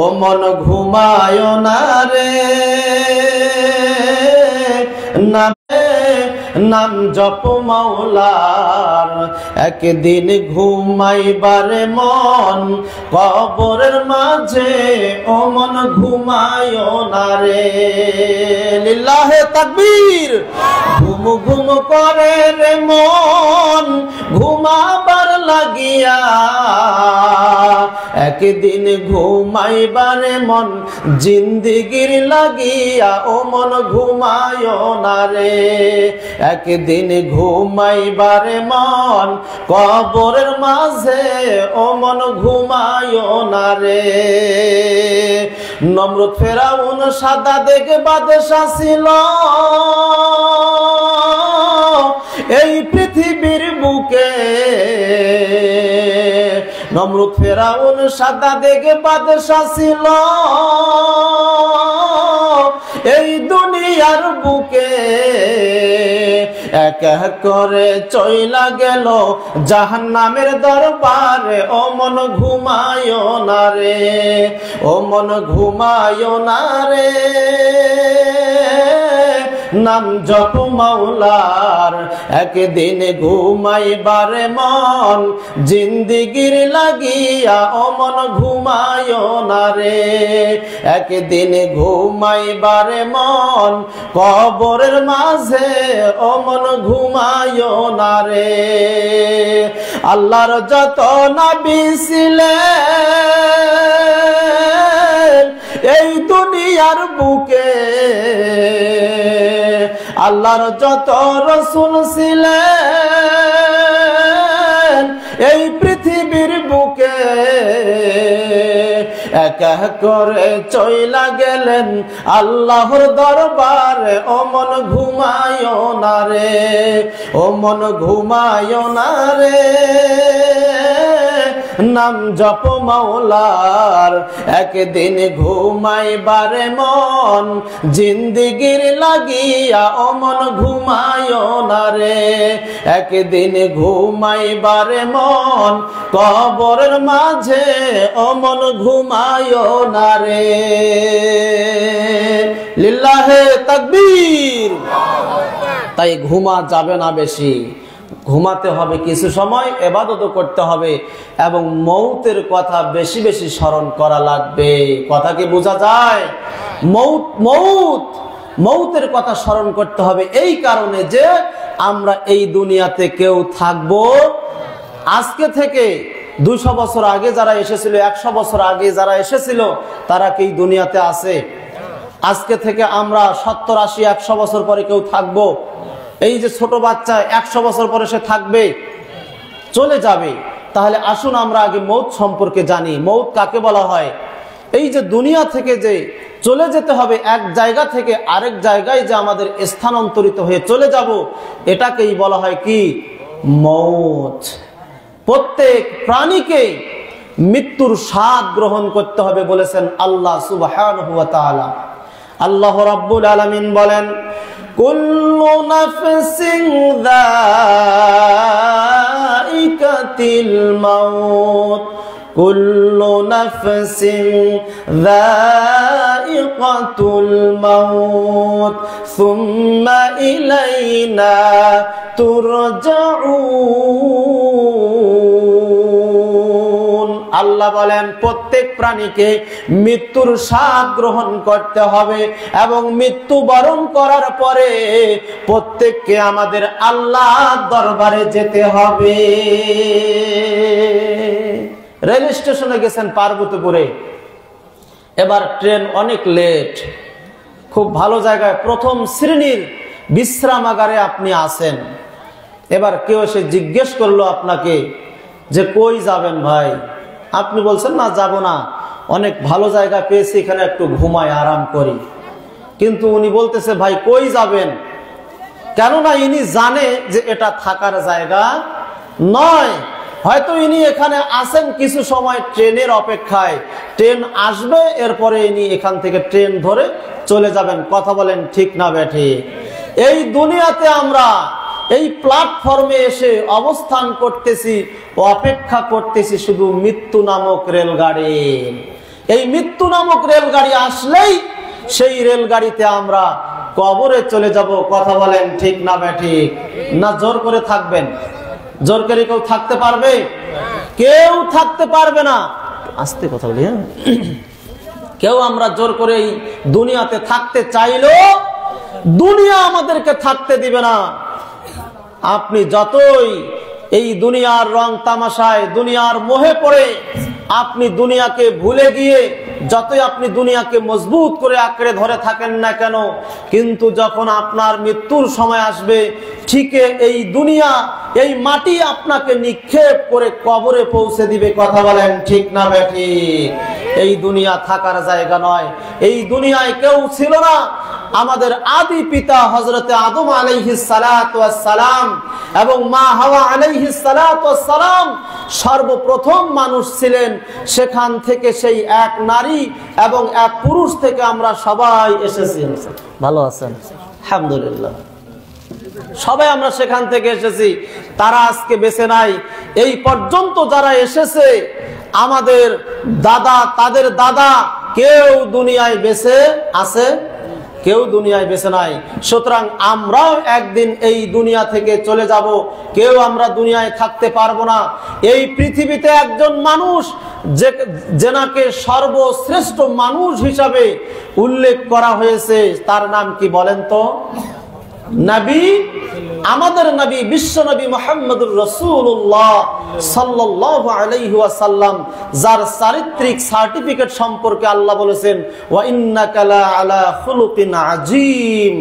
ও মন ঘুমায় না রে, না নাম জপ মাওলার, একদিন ঘুমাইবারে মন কবরের মাঝে, ও মন ঘুমায় না রে। লিল্লাহে তাকবীর। ঘুম ঘুম করে রে মন ঘুমাবার লাগিয়া, একদিন ঘুমাইবারে মন জিন্দিগির লাগিয়া ও মন ঘুমায় না রে একদিন ঘুমাইবারে মন কবরের মাঝে ও মন ঘুমায় না রে নমরুদ ফেরাউন সাদা দেখে বাদশা ছিল এই পৃথিবীর বুকে নমরুদ ফেরাউন সাদা দেখে বাদশা ছিল এই দুনিয়ার বুকে এক এক করে চইলা গেল জাহান্নামের দরবারে ও মন ঘুমায় না রে ও মন ঘুমায় না রে নাম জপ মাওলার একদিন ঘুমাইবারে মন জিন্দিগির লাগিয়া ও মন ঘুমায় না রে একদিন ঘুমাইবারে মন কবরের মাঝে ও মন ঘুমায় না রে আল্লাহর যত নবী ছিলেন এই দুনিয়ার বুকে আল্লাহর যত রাসূল ছিলেন এই পৃথিবীর বুকে এক এক করে চইলা গেলেন আল্লাহর দরবারে ও মন ঘুমায় না রে ও মন ঘুমায় না রে নাম জপ মাওলার একদিন ঘুমাইবারে মন জিন্দিগির লাগিয়া ও মন ঘুমায় না রে একদিন ঘুমাইবারে মন কবরের মাঝে ও মন ঘুমায় না রে লিল্লাহে তাকবীর তাই ঘুমা যাবে না বেশি ঘুমাতে হবে কিছু সময় ইবাদত করতে হবে এবং মৌতের কথা বেশি বেশি স্মরণ করা লাগবে কথা কি বোঝা যায় মৌতের কথা স্মরণ করতে হবে এই কারণে যে আমরা এই দুনিয়াতে কেউ থাকবো আজকে থেকে 200 বছর আগে যারা এসেছিল 100 বছর আগে যারা এসেছিল তারা কি দুনিয়াতে আছে আজকে থেকে আমরা 70 80 100 বছর পরে কেউ থাকবো এই যে ছোট বাচ্চা 100 বছর পরে সে থাকবে চলে যাবে তাহলে আসুন আমরা আগে মৌত সম্পর্কে জানি মৌত কাকে বলা হয় এই যে দুনিয়া থেকে যে চলে যেতে হবে এক জায়গা থেকে আরেক জায়গায় যে আমাদের স্থানান্তরিত হয়ে চলে যাব এটাকেই বলা হয় কি মৌত প্রত্যেক প্রাণীকে মৃত্যুর স্বাদ গ্রহণ করতে হবে বলেছেন আল্লাহ সুবহানাহু ওয়া তাআলা আল্লাহ রাব্বুল আলামিন বলেন কুল্লু নাফসিন যায়িকাতুল মাউত কুল্লু নাফসিন যায়িকাতুল মাউত সুম্মা ইলাইনা তুরজাউন আল্লাহ বলেন প্রত্যেক প্রাণীকে মৃত্যুর স্বাদ গ্রহণ করতে হবে এবং মৃত্যুবরণ করার পরে প্রত্যেককে আমাদের আল্লাহর দরবারে যেতে হবে রেল স্টেশনে গেছেন পার্বতীপুরে এবার ট্রেন অনেক লেট খুব ভালো জায়গায় প্রথম শ্রেণীর বিশ্রামাগারে আপনি আছেন এবার কেউ এসে জিজ্ঞেস করলো আপনাকে যে কই যাবেন ভাই আপনি বলছেন না যাব না অনেক ভালো জায়গা পেয়েছি এখানে একটু ঘুমাই আরাম করি কিন্তু উনি বলতেছে ভাই কই যাবেন কেননা ইনি জানে যে এটা থাকার জায়গা নয় হয়তো ইনি এখানে আছেন কিছু সময় ট্রেনের অপেক্ষায় ট্রেন আসবে এরপরে ইনি এখান থেকে ট্রেন ধরে চলে যাবেন কথা বলেন ঠিক না বেঠিক এই দুনিয়াতে আমরা এই প্ল্যাটফর্মে এসে অবস্থান করতেছি অপেক্ষা করতেছি শুধু মৃত্যু নামক রেলগাড়ি এই মৃত্যু নামক রেলগাড়ি আসলেই সেই রেলগাড়িতে আমরা কবরে চলে যাব কথা বলেন ঠিক না বেঠিক না জোর করে থাকবেন জোর করে কেউ থাকতে পারবে কেউ থাকতে পারবে না আস্তে কথা বলি হ্যাঁ কেউ আমরা জোর করে এই দুনিয়াতে থাকতে চাইলেও দুনিয়া আমাদেরকে থাকতে দিবে না আপনি যতই এই দুনিয়ার রং তামাশায় দুনিয়ার মোহে পড়ে আপনি দুনিয়াকে ভুলে গিয়ে যতই আপনি দুনিয়াকে মজবুত করে আঁকড়ে ধরে থাকেন না কেন, কিন্তু যখন আপনার মৃত্যুর সময় আসবে, ঠিক এই দুনিয়া, এই মাটি আপনাকে নিক্ষেপ করে কবরে পৌঁছে দিবে। কথা বলেন ঠিক না বেঠিক? এই দুনিয়া থাকার জায়গা নয়। এই দুনিয়ায় কেউ ছিল না। আমাদের আদি পিতা হযরতে আদম আলাইহিস সালাতু ওয়াস সালাম এবং মা হাওয়া আলাইহিস সালাতু ওয়াস সালাম সর্বপ্রথম মানুষ ছিলেন। সেখান থেকে সেই এক নারী এবং এক পুরুষ থেকে আমরা সবাই এসেছি। ভালো আছেন? আলহামদুলিল্লাহ। সবাই আমরা সেখান থেকে এসেছি। তারা আজকে বেঁচে নাই। এই পর্যন্ত যারা এসেছে, আমাদের দাদা, তাদের দাদা, কেউ দুনিয়ায় বেঁচে আছে? কেউ দুনিয়ায় বেঁচে নাই। সুতরাং আমরাও একদিন এই দুনিয়া থেকে চলে যাব। কেউ আমরা দুনিয়ায় থাকতে পারবো না। এই পৃথিবীতে একজন মানুষ যেনাকে সর্বশ্রেষ্ঠ মানুষ হিসাবে উল্লেখ করা হয়েছে, তার নাম কি বলেন তো? নবী, আমাদের নবী, বিশ্ব নবী মুহাম্মদুর রাসূলুল্লাহ সাল্লাল্লাহু আলাইহি ওয়াসাল্লাম, যার চারিত্রিক সার্টিফিকেট সম্পর্কে আল্লাহ বলেছেন ওয়া ইন্নাকা লা আলা খুলুকিন আযীম,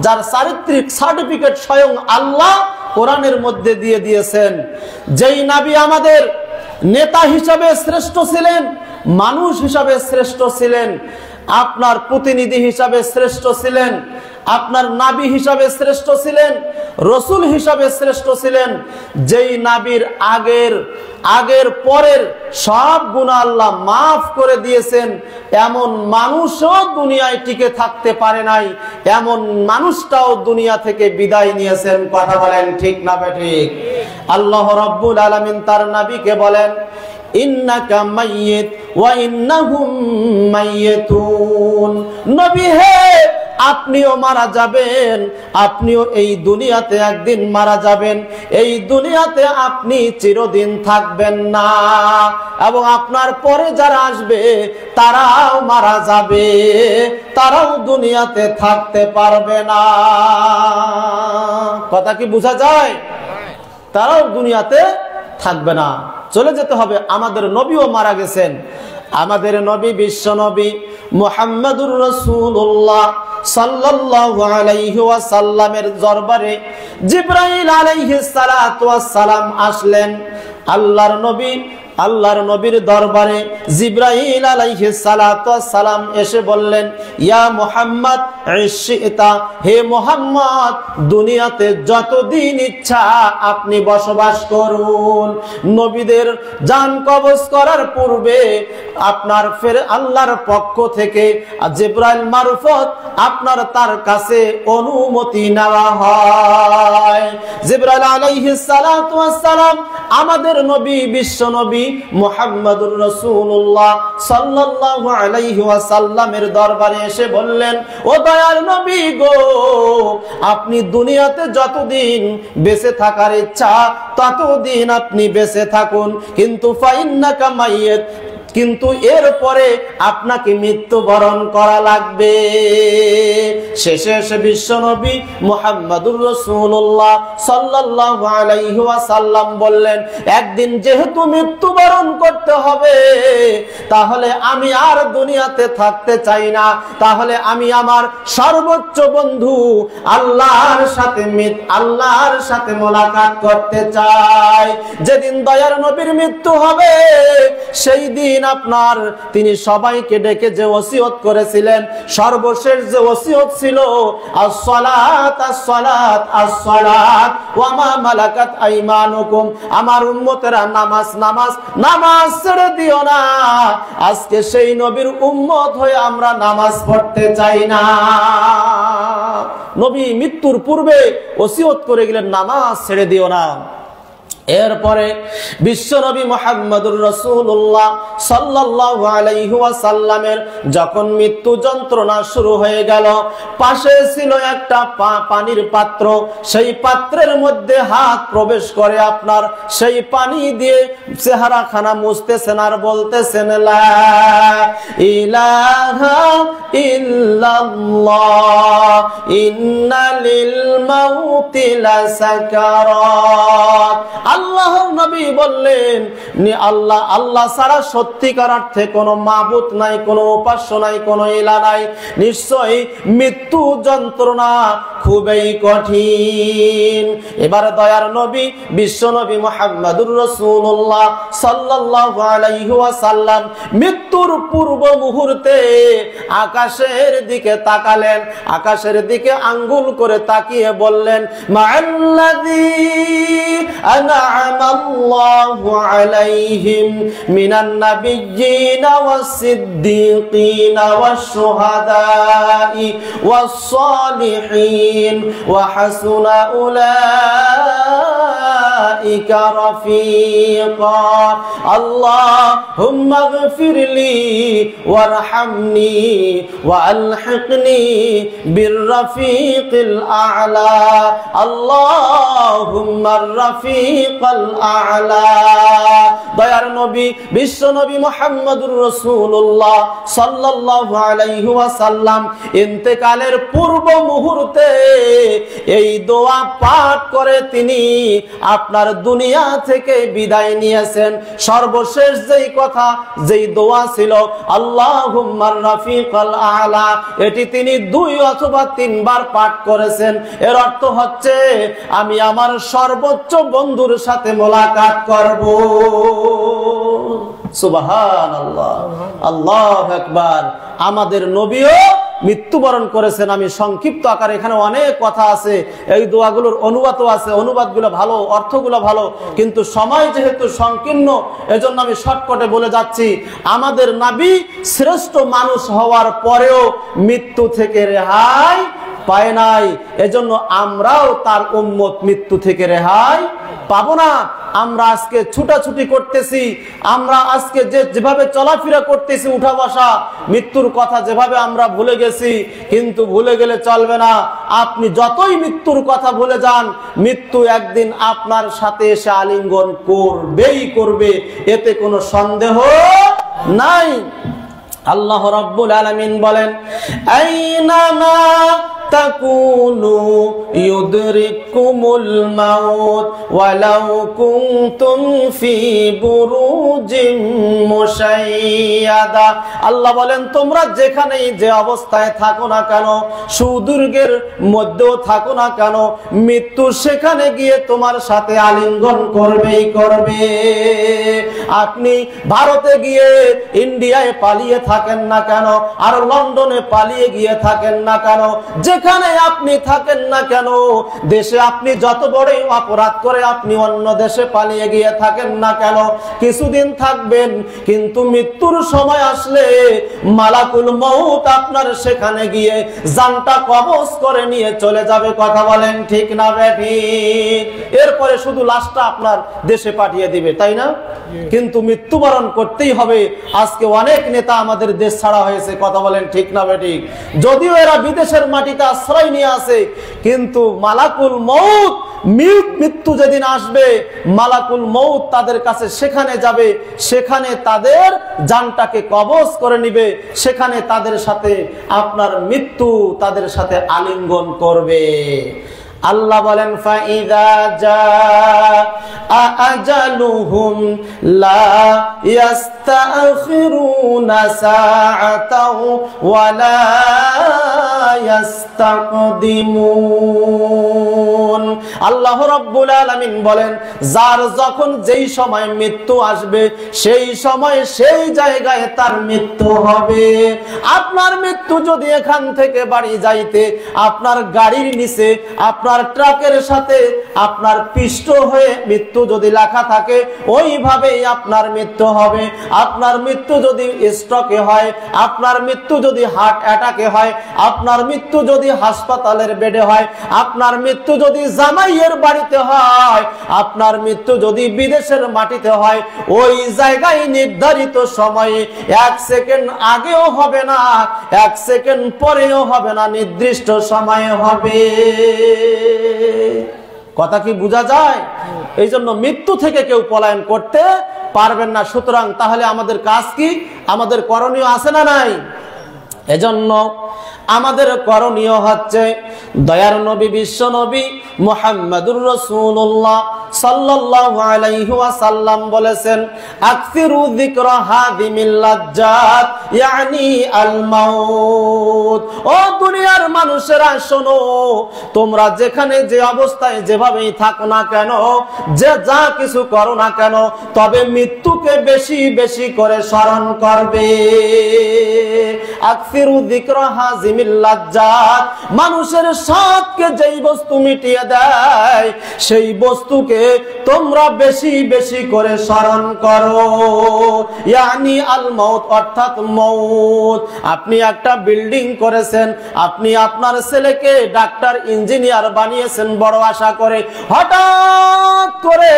যার চারিত্রিক সার্টিফিকেট স্বয়ং আল্লাহ কোরআনের মধ্যে দিয়ে দিয়েছেন। যেই নবী আমাদের নেতা হিসাবে শ্রেষ্ঠ ছিলেন, মানুষ হিসাবে শ্রেষ্ঠ ছিলেন, আপনার প্রতিনিধি হিসাবে শ্রেষ্ঠ ছিলেন, আপনার নাবী হিসাবে শ্রেষ্ঠ ছিলেন, রসুল হিসাবে শ্রেষ্ঠ ছিলেন, যেই নাবীর আগের পরের সব গুনাহ আল্লাহ মাফ করে দিয়েছেন, এমন মানুষও দুনিয়ায় টিকে থাকতে পারে নাই। এমন মানুষটাও দুনিয়া থেকে বিদায় নিয়েছেন। কথা বলেন ঠিক না বেঠিক? আল্লাহ রাব্বুল আলামিন তার নবীকে বলেন, ইন্নাকা মাইয়িত ওয়া ইন্নাহুম মাইয়িতুন। নবী হে, আপনিও মারা যাবেন, আপনিও এই দুনিয়াতে একদিন মারা যাবেন। এই দুনিয়াতে আপনি চিরদিন থাকবেন না, এবং আপনার পরে যারা আসবে তারাও মারা যাবে, তারাও দুনিয়াতে থাকতে পারবে না। কথা কি বোঝা যায়? তারাও দুনিয়াতে থাকবে না, চলে যেতে হবে। আমাদের নবীও মারা গেছেন। আমাদের নবী, বিশ্ব নবী মুহাম্মদুর রাসূলুল্লাহ সাল্লাল্লাহু আলাইহি ওয়াসাল্লামের দরবারে জিবরাইল আলাইহিস সালাতু ওয়াস সালাম আসলেন। আল্লাহর নবীর দরবারে জিবরাইল আলাইহিস সালাতু ওয়াস সালাম এসে বললেন, ইয়া মুহাম্মদ ইশিতা, হে মুহাম্মদ, দুনিয়াতে যতদিন ইচ্ছা আপনি বসবাস করুন। নবীদের জান কবজ করার পূর্বে আপনার আল্লাহর পক্ষ থেকে জিবরাইল মারফত আপনার তার কাছে অনুমতি নেওয়া হয়। জিবরাইল আলাইহিস সালাতু ওয়াস সালাম আমাদের নবী, বিশ্ব নবী মুহাম্মদুর রাসূলুল্লাহ সাল্লাল্লাহু আলাইহি ওয়াসাল্লামের দরবারে এসে বললেন, ও দয়ার নবী গো, আপনি দুনিয়াতে যতদিন বেঁচে থাকার ইচ্ছা ততদিন আপনি বেঁচে থাকুন, কিন্তু ফাইন্নাকা মাইয়িত, কিন্তু এরপরে আপনাকে মৃত্যুবরণ করা লাগবে। শেষে এসে বিশ্বনবী মুহাম্মদুর রাসূলুল্লাহ সাল্লাল্লাহু আলাইহি ওয়াসাল্লাম বললেন, একদিন যেহেতু মৃত্যুবরণ করতে হবে, তাহলে আমি আর দুনিয়াতে থাকতে চাই না, তাহলে আমি আমার সর্বোচ্চ বন্ধু আল্লাহর সাথে মোলাকাত করতে চাই। যেদিন দয়ার নবীর মৃত্যু হবে, সেই দিন তিনি সবাইকে ডেকে যে ওসিয়ত করেছিলেন, সর্বশেষ যে ওসিয়ত ছিল, আসসালাত আসসালাত আসসালাত ওয়া মা মালাকাত আইমানুকুম, আমার উম্মতেরা নামাজ নামাজ নামাজ ছেড়ে দিও না। আজকে সেই নবীর উম্মত হয়ে আমরা নামাজ পড়তে চাই না। নবী মৃত্যুর পূর্বে ওসিয়ত করে গেলেন, নামাজ ছেড়ে দিও না। এরপরে বিশ্বনবী মুহাম্মদুর রাসূলুল্লাহ সাল্লাল্লাহু আলাইহি ওয়াসাল্লামের যখন মৃত্যু যন্ত্রণা শুরু হয়ে গেল, পাশে ছিল একটা পানির পাত্র, সেই পাত্রের মধ্যে হাত প্রবেশ করে আপনার সেই পানি দিয়ে চেহারাখানা মুছতেছেন আর বলতেছেন, লা ইলাহা ইল্লাল্লাহ ইন্না লিল মাউতি লাসাকারাত। আল্লাহর নবী বললেন আল্লাহ আল্লাহ ছাড়া সত্যিকার অর্থে কোনো মাবুদ নাই, কোনো উপাস্য নাই, কোনো ইলাহ নাই। নিশ্চয়ই মৃত্যু যন্ত্রণা খুবই কঠিন। এবারে দয়ার নবী বিশ্ব নবী মুহাম্মদুর রাসূলুল্লাহ সাল্লাল্লাহু আলাইহি ওয়াসাল্লাম মৃত্যুর পূর্ব মুহূর্তে আকাশের দিকে তাকালেন, আকাশের দিকে আঙ্গুল করে তাকিয়ে বললেন, মা'আল্লাযী আন'আমাল্লাহু আলাইহিম মিনান নাবিয়্যিনা ওয়াস-সিদ্দীকিনা ওয়াশ-শুহাদা'i ওয়াস-সালিহিন ওয়া হাসুনা উলাইকা রাফীকা। আল্লাহুম্মা ইগফিরলি ওয়ারহামনি ওয়া আলহিকনি বির-রাফীকিল আ'লা। আল্লাহুম্মার রাফীকাল আ'লা। দয়ার নবী বিশ্ব নবী মুহাম্মদুর রাসূলুল্লাহ সাল্লাল্লাহু আলাইহি ওয়াসাল্লাম ইন্তেকালের পূর্ব মুহূর্তে এই দোয়া পাঠ করে তিনি আপনার দুনিয়া থেকে বিদায় নিয়েছেন। সর্বশেষ যেই কথা, যেই দোয়া ছিল আল্লাহুম্মার রাফীকাল আ'লা, এটি তিনি 2 অথবা 3 বার পাঠ করেছেন। এর অর্থ হচ্ছে আমি আমার সর্বোচ্চ বন্ধুর সাথে মোলাকাত করব। সুবহানাল্লাহ, আল্লাহু আকবার। আমাদের নবীও মৃত্যুবরণ করেছেন। আমি সংক্ষিপ্ত আকারে, এখানে অনেক কথা আছে, এই দোয়াগুলোর অনুবাদও আছে, অনুবাদগুলো ভালো, অর্থগুলো ভালো, কিন্তু সময় যেহেতু সংকীর্ণ এজন্য আমি শর্টকাটে বলে যাচ্ছি। আমাদের নবী শ্রেষ্ঠ মানুষ হওয়ার পরেও মৃত্যু থেকে রেহাই পায় নাই, এজন্য আমরাও তার উম্মত মৃত্যু থেকে রেহাই পাবো না। আমরা আজকে ছুটাছুটি করতেছি, আমরা আজকে যেভাবে চলাফেরা করতেছি, উঠা বসা, মৃত্যুর কথা যেভাবে আমরা ভুলে গেছি, কিন্তু ভুলে গেলে চলবে না। আপনি যতই মৃত্যুর কথা ভুলে যান, মৃত্যু একদিন আপনার সাথে এসে আলিঙ্গন করবেই করবে, এতে কোনো সন্দেহ নাই। আল্লাহ রাব্বুল আলামিন বলেন, আইনামা তাকুনু ইউদরিকুমুল মাউত ওয়ালাউ কুনতুম ফি বুরুজিম মুশাইয়াদা। আল্লাহ বলেন, তোমরা যেখানেই যে অবস্থায় থাকো না কেন, সুদূর্গের মধ্যেও থাকো না কেন, মৃত্যু সেখানে গিয়ে তোমার সাথে আলিঙ্গন করবেই করবে। আপনি ভারতে গিয়ে ইন্ডিয়ায় পালিয়ে থাকেন না কেন, আর লন্ডনে পালিয়ে গিয়ে থাকেন না কেন, যেখানে আপনি থাকেন না কেন, দেশে আপনি যত বড়ই অপরাধ করে আপনি অন্য দেশে পালিয়ে গিয়ে থাকেন না কেন, কিছুদিন থাকবেন, কিন্তু মৃত্যুর সময় আসলে মালাকুল মউত আপনার সেখানে গিয়ে জানটা কবজ করে নিয়ে চলে যাবে। কথা বলেন ঠিক না বেঠিক? এরপরে শুধু লাশটা আপনার দেশে পাঠিয়ে দিবে, তাই না? কিন্তু মৃত্যুবরণ করতেই হবে। আজকে অনেক নেতা আমাদের দেশ ছাড়া হয়েছে। কথা বলেন ঠিক না বেঠিক? যদিও এরা বিদেশের মাটিতে আশ্রয় নিয়ে আছে, কিন্তু মালাকুল মউত, মৃত্যু যেদিন আসবে, মালাকুল মউত তাদের কাছে সেখানে যাবে, সেখানে তাদের জানটাকে কবজ করে নিবে, সেখানে তাদের সাথে আপনার মৃত্যু তাদের সাথে আলিঙ্গন করবে। আল্লাহ বলেন, ফাইদা জাআ আজালুহুম লা ইস্তাখিরুনা সাআতাও ওয়া লা ইস্তাকদিমুন। আল্লাহ রাব্বুল আলামিন বলেন, যার যখন যেই সময় মৃত্যু আসবে, সেই সময় সেই জায়গায় তার মৃত্যু হবে। আপনার মৃত্যু যদি এখান থেকে বাড়ি যাইতে আপনার গাড়ির নিচে, আপনার ট্রাকের সাথে আপনার পিষ্ট হয়ে মৃত্যু যদি লেখা থাকে, ওইভাবেই আপনার মৃত্যু হবে। আপনার মৃত্যু যদি স্ট্রোকে হয়, আপনার মৃত্যু যদি হার্ট অ্যাটাকে হয়, আপনার মৃত্যু যদি হাসপাতালের বেডে হয়, আপনার মৃত্যু যদি জামাইয়ের বাড়িতে হয়, আপনার মৃত্যু যদি বিদেশের মাটিতে হয়, ওই জায়গায় নির্ধারিত সময়ে 1 সেকেন্ড আগেও হবে না, 1 সেকেন্ড পরেও হবে না, নির্দিষ্ট সময়ে হবে। কথা কি বোঝা যায়? এই জন্য মৃত্যু থেকে কেউ পলায়ন করতে পারবেন না। সুতরাং তাহলে আমাদের কাজ কি? আমাদের করণীয় আছে না নাই? এজন্য আমাদের করণীয় হচ্ছে দয়ার নবী বিশ্ব নবী মুহাম্মদুর রাসূলুল্লাহ সাল্লাল্লাহু আলাইহি ওয়াসাল্লাম বলেছেন, আকসিরু যিকরা হাদিমিল লাজ্জাত ইয়ানি আল মাউত। ও দুনিয়ার মানুষেরা শোনো, তোমরা যেখানে যে অবস্থায় যেভাবেই থাকো না কেন, যে যা কিছু করো না কেন, তবে মৃত্যুকে বেশি বেশি করে স্মরণ করবে। আকসিরু যিকরা হাদিমিল লাজ্জাত, মানুষের স্বাদকে যেই বস্তু মিটিয়ে দেয় সেই বস্তুকে তোমরা বেশি বেশি করে স্মরণ করো। ইয়ানি আল মাউত, অর্থাৎ মউত। আপনি একটা বিল্ডিং করেছেন, আপনি আপনার ছেলেকে ডাক্তার ইঞ্জিনিয়ার বানিয়েছেন বড় আশা করে, হঠাৎ করে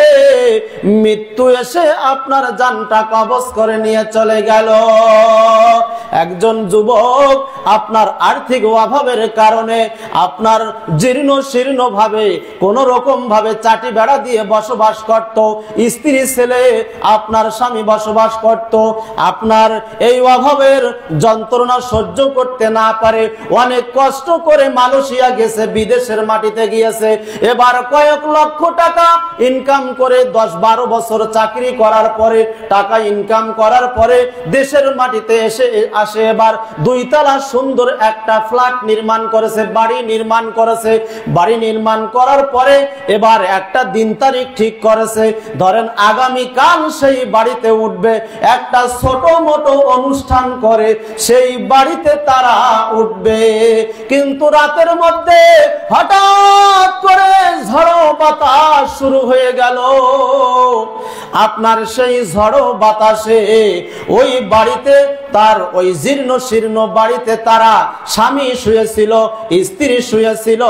মৃত্যু এসে আপনার জানটা কবজ করে নিয়ে চলে গেল। একজন যুবক আপনার আর্থিক অভাবের কারণে আপনার জীর্ণ শীর্ণ ভাবে কোন রকম ভাবে চাটি বেড়া দিয়ে বসবাস করত, স্ত্রী ছেলে আপনার স্বামী বসবাস করত, আপনার এই অভাবের যন্ত্রণা সহ্য করতে না পারে অনেক কষ্ট করে মালয়েশিয়া গেছে, বিদেশের মাটিতে গিয়েছে। এবার কয়েক লক্ষ টাকা ইনকাম করে 10-12 বছর চাকরি করার পরে, টাকা ইনকাম করার পরে দেশের মাটিতে আসে। এবার 2 তলা সুন্দর একটা ফ্ল্যাট নির্মাণ করেছে, বাড়ি নির্মাণ করেছে। বাড়ি নির্মাণ করার পরে এবার একটা দিন তারিখ ঠিক করেছে, ধরেন আগামী কাল সেই বাড়িতে উঠবে। একটা ছোট মোটো অনুষ্ঠান করে সেই বাড়িতে তারা উঠবে। কিন্তু রাতের মধ্যে হঠাৎ করে ঝড়ো বাতাস শুরু হয়ে গেল। আপনার সেই ঝড়ো বাতাসে ওই বাড়িতে, তার ওই জীর্ণ শীর্ণ বাড়িতে তারা স্বামী শুয়েছিল, স্ত্রী শুয়েছিল,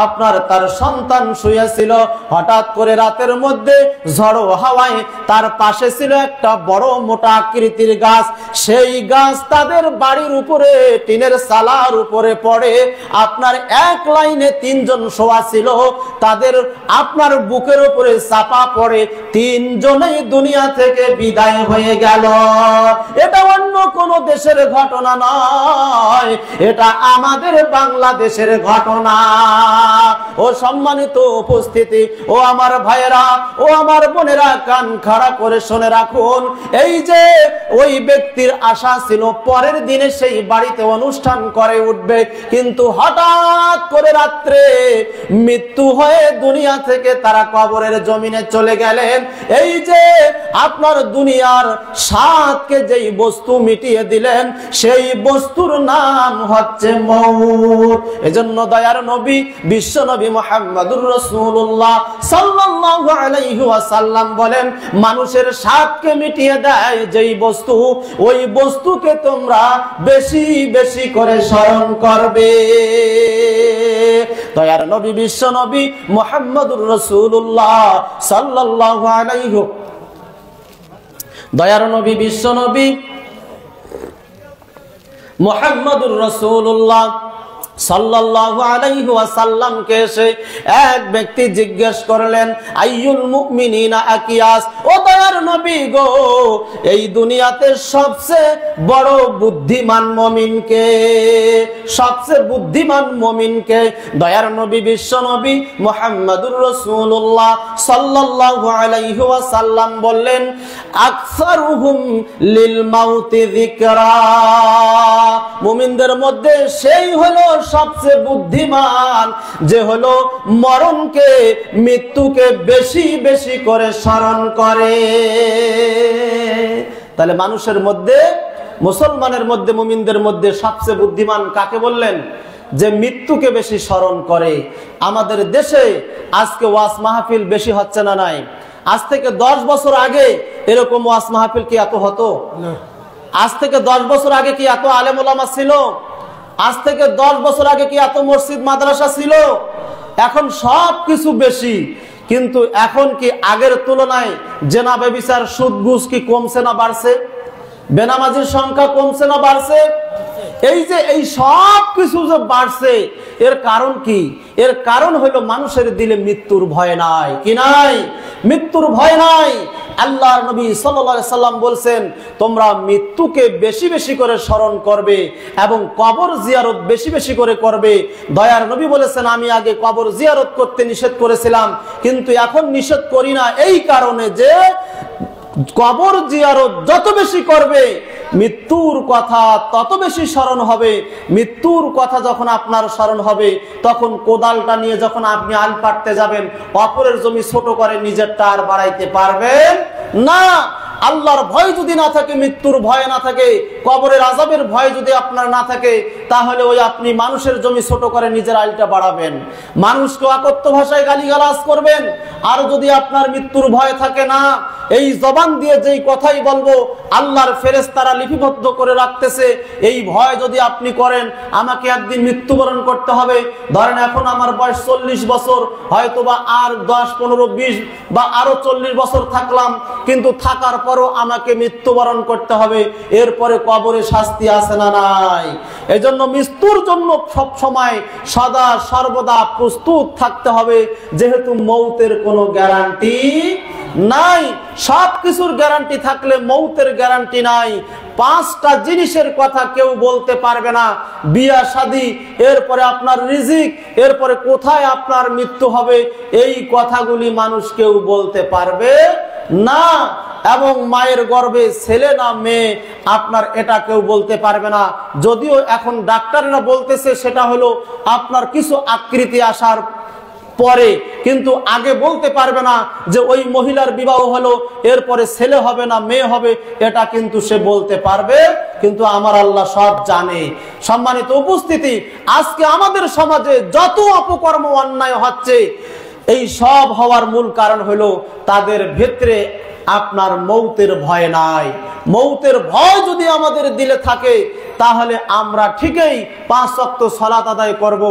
আপনার তার সন্তান শুয়েছিল। হঠাৎ করে রাতের মধ্যে ঝড়ো হাওয়ায় তার পাশে ছিল একটা বড় মোটা আকৃতির গাছ। সেই গাছ তাদের বাড়ির উপরে, টিনের চালার উপরে পড়ে। আপনার এক লাইনে 3 জন শোয়া ছিল, তাদের আপনার বুকের উপরে চাপা পড়ে 3 জনেই দুনিয়া থেকে বিদায় হয়ে গেল। এটা অন্য কোন দেশের ঘটনা নয়, এটা আমাদের বাংলাদেশের ঘটনা। ও সম্মানিত উপস্থিতি, ও আমার ভাইয়েরা, ও আমার বোনেরা, কান খাড়া করে শুনে রাখুন। এই যে ওই ব্যক্তির আশা ছিল পরের দিনে সেই বাড়িতে অনুষ্ঠান করে উঠবে, কিন্তু হঠাৎ করে রাত্রে মৃত্যু হয়ে দুনিয়া থেকে তারা কবরের জমিনে চলে গেলেন। এই যে আপনার দুনিয়ার স্বাদকে যেই বস্তু মিটিয়ে দিলেন, সেই বস্তুর নাম হচ্ছে মউত। এজন্য দয়ার নবী বিশ্ব নবী মুহাম্মদুর রাসূলুল্লাহ সাল্লাল্লাহু আলাইহি ওয়াসাল্লাম বলেন, মানুষের স্বাদকে মিটিয়ে দেয় যেই বস্তু, ওই বস্তুকে তোমরা বেশি বেশি করে স্মরণ করবে। দয়ার নবী বিশ্ব নবী মুহাম্মদুর রাসূলুল্লাহ সাল্লাল্লাহু আলাইহি, দয়ার নবী বিশ্ব নবী মুহাম্মদুর রাসূলুল্লাহ সাল্লাল্লাহু আলাইহি ওয়াসাল্লামকে এসে এক ব্যক্তি জিজ্ঞেস করলেন, আইয়ুল মুমিনিনা আকিয়াস, ও দয়ার নবী গো, এই দুনিয়াতে সবচেয়ে বড় বুদ্ধিমান মুমিনকে, সবচেয়ে বুদ্ধিমান মুমিনকে? দয়ার নবী বিশ্ব নবী মুহাম্মদুর রাসূলুল্লাহ সাল্লাল্লাহু আলাইহি ওয়াসাল্লাম বললেন, আকসারুহুম লিল মাউতি যিকরা, মুমিনদের মধ্যে সেই হলো সবচেয়ে বুদ্ধিমান, যে হলো মরণকে, মৃত্যুকে বেশি বেশি করে স্মরণ করে। তাহলে মানুষের মধ্যে, মুসলমানের মধ্যে, মুমিনদের মধ্যে সবচেয়ে বুদ্ধিমান কাকে বললেন? যে মৃত্যুকে বেশি স্মরণ করে। আমাদের দেশে আজকে ওয়াজ মাহফিল বেশি হচ্ছে না নাই? আজ থেকে 10 বছর আগে এরকম ওয়াজ মাহফিল কি এত হতো? আজ থেকে 10 বছর আগে কি এত আলেম ওলামা ছিল? আজ থেকে 10 বছর আগে কি এত মসজিদ মাদ্রাসা ছিল? এখন সব কিছু বেশি, কিন্তু এখন কি আগের তুলনায় জেনা ব্যভিচার সুদ ঘুষ কি কমছে না বাড়ছে? বেনামাজির সংখ্যা কমছে না বাড়ছে? এই যে এই সব কিছু যে বাড়ছে এর কারণ কি? এর কারণ হলো মানুষের দিলে মৃত্যুর ভয় নাই। কি নাই? মৃত্যুর ভয় নাই। আল্লাহর নবী সাল্লাল্লাহু আলাইহি সাল্লাম বলছেন, তোমরা মৃত্যুকে বেশি বেশি করে স্মরণ করবে এবং কবর জিয়ারত বেশি বেশি করে করবে। দয়ার নবী বলেছেন, আমি আগে কবর জিয়ারত করতে নিষেধ করেছিলাম, কিন্তু এখন নিষেধ করি না, এই কারণে যে কবর জিয়ারত যত বেশি করবে মৃত্যুর কথা তত বেশি স্মরণ হবে। মৃত্যুর কথা যখন আপনার স্মরণ হবে, তখন কোদালটা নিয়ে যখন আপনি আল পাড়তে যাবেন, অপরের জমি ছোট করে নিজেরটা আর বাড়াইতে পারবেন না। আল্লাহর ভয় যদি না থাকে, মৃত্যুর ভয় না থাকে, কবরের আযাবের ভয় যদি আপনার না থাকে, তাহলে ওই আপনি মানুষের জমি ছোট করে নিজের আইলটা বাড়াবেন, মানুষকে অকথ্য ভাষায় গালিগালাজ করবেন। আর যদি আপনার মৃত্যুর ভয় থাকে না, এই জবান দিয়ে যেই কথাই বলবো আল্লাহর ফেরেশতারা লিপিবদ্ধ করে রাখতেছে, এই ভয় যদি আপনি করেন আমাকে একদিন মৃত্যুবরণ করতে হবে। ধরেন এখন আমার বয়স 40 বছর, হয়তোবা আর 10, 15, 20 বা আরো 40 বছর থাকলাম, কিন্তু থাকার পরও আমাকে মৃত্যুবরণ করতে হবে। এরপরে কবরে শাস্তি আছে না নাই? এজন্য মৃত্যুর জন্য সব সময় সদা সর্বদা প্রস্তুত থাকতে হবে, যেহেতু মৌতের কোনো গ্যারান্টি নাই। সব কিছুর গ্যারান্টি থাকলে মৌতের গ্যারান্টি নাই। 5টা জিনিসের কথা কেউ বলতে পারবে না, বিয়া শাদী, এরপরে আপনার রিজিক, এরপরে কোথায় আপনার মৃত্যু হবে, এই কথাগুলি মানুষ কেউ বলতে পারবে না। এবং মায়ের গর্ভে ছেলে না মেয়ে আপনার এটা কেউ বলতে পারবে না। যদিও এখন ডাক্তাররা বলতেছে সেটা হলো আপনার কিছু আকৃতি আসার পরে, কিন্তু আগে বলতে পারবে না যে ওই মহিলার বিবাহ হলো এরপরে ছেলে হবে না মেয়ে হবে, এটা কিন্তু সে বলতে পারবে। কিন্তু আমার আল্লাহ সব জানে। সম্মানিত উপস্থিতি, আজকে আমাদের সমাজে যত অপকর্ম অন্যায় হচ্ছে, এই সব হওয়ার মূল কারণ হলো তাদের ভেতরে আপনার মৌতের ভয় নাই। মৌতের ভয় যদি আমাদের দিলে থাকে, তাহলে আমরা ঠিকই 5 ওয়াক্ত সালাত আদায় করব।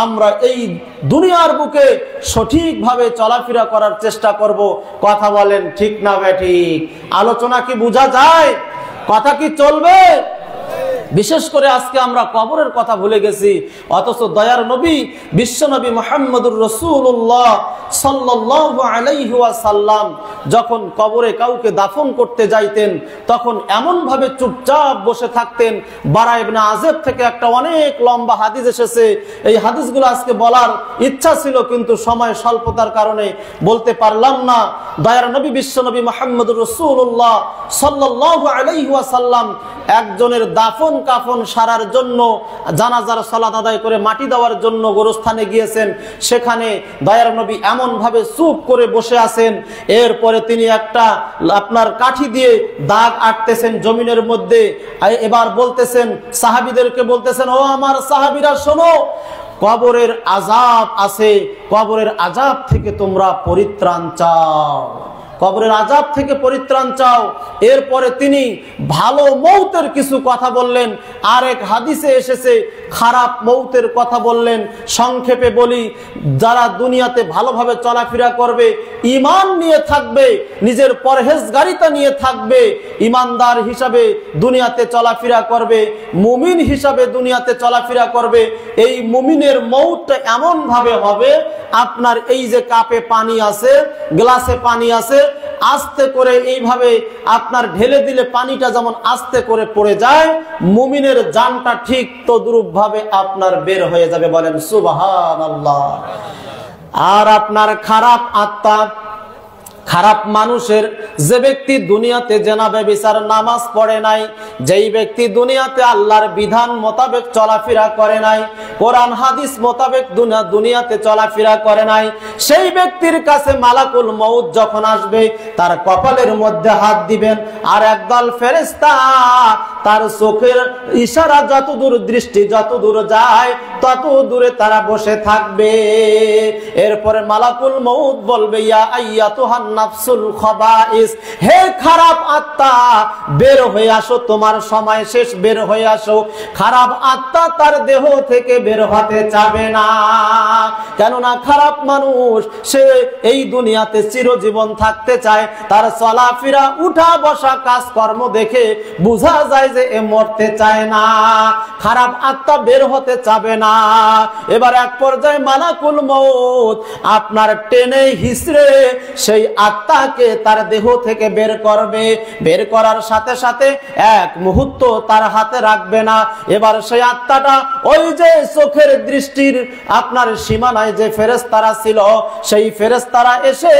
আমরা এই দুনিয়ার বুকে সঠিকভাবে চলাফেরা করার চেষ্টা করব। কথা বলেন ঠিক না বেঠিক? আলোচনা কি বোঝা যায়? কথা কি চলবে? বিশেষ করে আজকে আমরা কবরের কথা ভুলে গেছি, অথচ দয়ার নবী বিশ্বনবী মুহাম্মদুর রাসূলুল্লাহ সাল্লাল্লাহু আলাইহি ওয়াসাল্লাম যখন কবরে কাউকে দাফন করতে যাইতেন, তখন এমন ভাবে চুপচাপ বসে থাকতেন। বারা ইবনে আযিব থেকে একটা অনেক লম্বা হাদিস এসেছে, এই হাদিসগুলো আজকে বলার ইচ্ছা ছিল, কিন্তু সময় স্বল্পতার কারণে বলতে পারলাম না। দয়ার নবী বিশ্বনবী মুহাম্মদুর রাসূলুল্লাহ সাল্লাল্লাহু আলাইহি ওয়াসাল্লাম একজনের দাফন কাফন সারার জন্য, জানাজার সালাত আদায় করে মাটি দেওয়ার জন্য গোরস্থানে গিয়েছেন। সেখানে দয়ার নবী এমন ভাবে চুপ করে বসে আছেন, এরপরে তিনি একটা আপনার কাঠি দিয়ে দাগ আটতেছেন জমিনের মধ্যে। এবার বলতেছেন, সাহাবীদেরকে বলতেছেন, ও আমার সাহাবীরা শোনো, কবরের আযাব আছে, কবরের আযাব থেকে তোমরা পরিত্রাণ চাও, কবরের আযাব থেকে পরিত্রাণ চাও। এরপরে তিনি ভালো মৌতের কিছু কথা বললেন। আরেক হাদিসে এসেছে খারাপ মৌতের কথা বললেন। সংক্ষেপে বলি, যারা দুনিয়াতে ভালোভাবে চলাফেরা করবে, ঈমান নিয়ে থাকবে, নিজের পরহেজগারিতা নিয়ে থাকবে, ঈমানদার হিসাবে দুনিয়াতে চলাফেরা করবে, মুমিন হিসাবে দুনিয়াতে চলাফেরা করবে, এই মুমিনের মৌতটা এমন ভাবে হবে, আপনার এই যে কাপে পানি আছে, গ্লাসে পানি আছে, আস্তে করে এইভাবে আপনার ঢেলে দিলে পানিটা যেমন আস্তে করে পড়ে যায়, মুমিনের জানটা ঠিক তদ্রূপ ভাবে আপনার বের হয়ে যাবে। বলেন সুবহানাল্লাহ। আর আপনার খারাপ আত্মা, খারাপ মানুষের, যে ব্যক্তি দুনিয়াতে জেনা ব্যভিচার নামাজ পড়ে নাই, যেই ব্যক্তি দুনিয়াতে আল্লাহর বিধান মোতাবেক চলাফেরা করে নাই, কোরআন হাদিস মোতাবেক দুনিয়াতে চলাফেরা করে নাই, সেই ব্যক্তির কাছে মালাকুল মউত যখন আসবে, তার কপালের মধ্যে হাত দিবেন, আর একদল ফেরেশতা তার চোখের ইশারা যতদূর দৃষ্টি যতদূর যায় তত দূরে তারা বসে থাকবে। এরপরে মালাকুল মউত বলবে, ইয়া আইয়াতুহান নাফসুল খাবাইস, হে খারাপ আত্মা বের হয়ে আসো, তোমার সময় শেষ, বের হয়ে আসো। খারাপ আত্মা তার দেহ থেকে বের হতে চাবে না, কেননা খারাপ মানুষ সে এই দুনিয়াতে চিরজীবন থাকতে চায়। তার চলাফেরা, উঠা বসা, কাজকর্ম দেখে বোঝা যায় যে এ মরতে চায় না। খারাপ আত্মা বের হতে চাবে না। এবার এক পর্যায়ে মালাকুল মউত আপনার টেনে হিসড়ে সেই আত্মাকে তার দেহ থেকে বের করবে। বের করার সাথে সাথে এক মুহূর্ত তার হাতে রাখবে না। এবার সেই আত্মাটা ওই যে চোখের দৃষ্টির আপনার সীমানায় যে ফেরেশতারা ছিল, সেই ফেরেশতারা এসে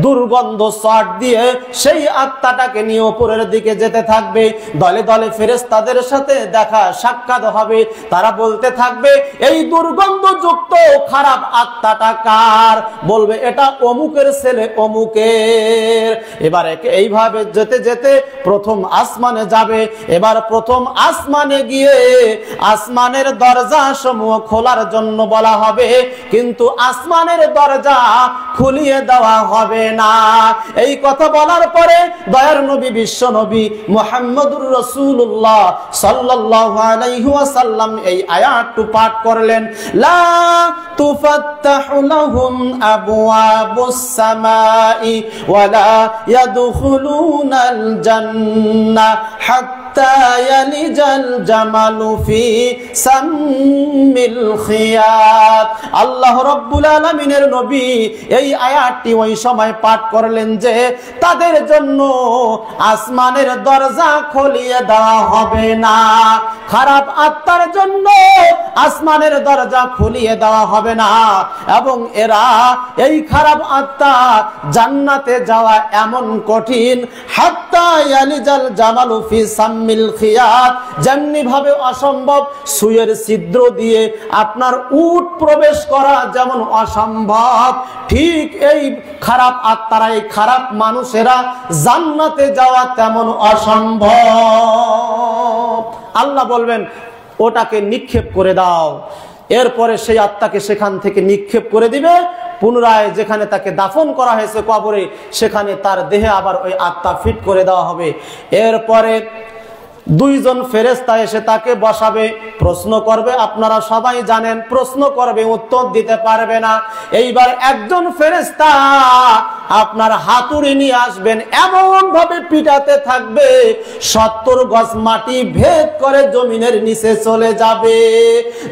দুর্গন্ধ শট দিয়ে সেই আত্মাটাকে নিয়ে উপরের দিকে যেতে থাকবে। দলে দলে ফেরেশতাদের সাথে দেখা সাক্ষাৎ হবে। তারা বলতে থাকবে, এই দুর্গন্ধযুক্ত খারাপ আত্মাটা কার? বলবে, এটা অমুকের ছেলে, অমুকের। এবার এইভাবে যেতে যেতে প্রথম আসমানে যাবে। এবার প্রথম আসমানে গিয়ে আসমানের দরজা সমূহ খোলার জন্য বলা হবে, কিন্তু আসমানের দরজা খুলিয়ে দেওয়া হবে না। এই কথা বলার পরে দয়ার নবী, বিশ্ব নবী মুহাম্মদুর রাসূলুল্লাহ সাল্লাল্লাহু আলাইহি ওয়াসাল্লাম এই আয়াতটি পাঠ করলেন, লা তুফাত্তাহু লাহুম আবওয়াবুস সামাই ওয়ালা ইয়াদখুলুনাল জান্নাহ হাত্তা ইয়ালিজাল জামালু ফি সাম্মিল খিয়াত। আল্লাহ রাব্বুল আলামিনের নবী এই আয়াতটি ওই সময় পাঠ করলেন যে তাদের জন্য আসমানের দরজা খুলিয়ে দেওয়া হবে না। খারাপ আত্মার জন্য আসমানের দরজা খুলিয়ে দেওয়া হবে না, এবং এরা এই খারাপ আত্মা জান্নাতে যাওয়া এমন কঠিন, হাত্তা ইয়ালিজাল জামালু ফি সাম্মিল খিয়াত, যেমনি ভাবে অসম্ভব সুয়ের ছিদ্র দিয়ে আপনার উট প্রবেশ করা যেমন অসম্ভব, ঠিক এই খারাপ আত্মারা, এই খারাপ মানুষেরা জান্নাতে যাওয়া তেমন অসম্ভব। আল্লাহ বলবেন, ওটাকে নিক্ষেপ করে দাও। এরপরে সেই আত্মাকে সেখান থেকে নিক্ষেপ করে দিবে। পুনরায় যেখানে তাকে দাফন করা হয়েছে কবরে, সেখানে তার দেহে আবার ওই আত্মা ফিট করে দেওয়া হবে। এরপরে দুইজন ফেরেশতা এসে তাকে বসাবে, প্রশ্ন করবে। আপনারা সবাই জানেন, প্রশ্ন করবে, উত্তর দিতে পারবে না। এইবার একজন ফেরেশতা আপনার হাতুড়ি নিয়ে আসবেন, এমন ভাবে পিটাতে থাকবে 70 গজ মাটি ভেদ করে জমিনের নিচে চলে যাবে।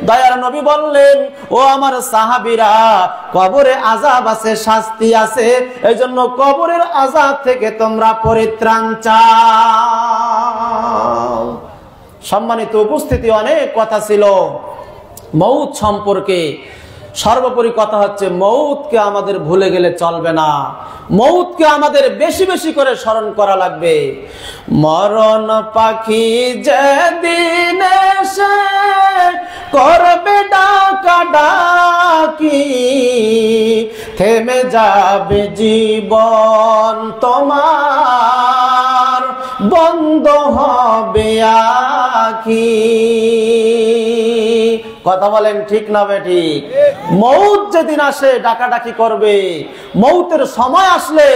দয়ার নবী বললেন, ও আমার সাহাবীরা, কবরে আযাব আছে, শাস্তি আছে, এইজন্য কবরের আযাব থেকে তোমরা পরিত্রাণ চাও। সম্মানিত উপস্থিতি, অনেক কথা ছিল মউত সম্পর্কে। সর্বোপরি কথা হচ্ছে, মউতকে আমাদের ভুলে গেলে চলবে না। মউতকে আমাদের বেশি বেশি করে স্মরণ করা লাগবে। মরণ পাখি যেদিন এসে করবে ডাকা ডাকি, থেমে যাবে জীবন তোমার, বন্ধ হবে আখি। কথা বলেন, ঠিক না বেঠিক? মউত যেদিন আসে ডাকাডাকি করবে। মউতের সময় আসলে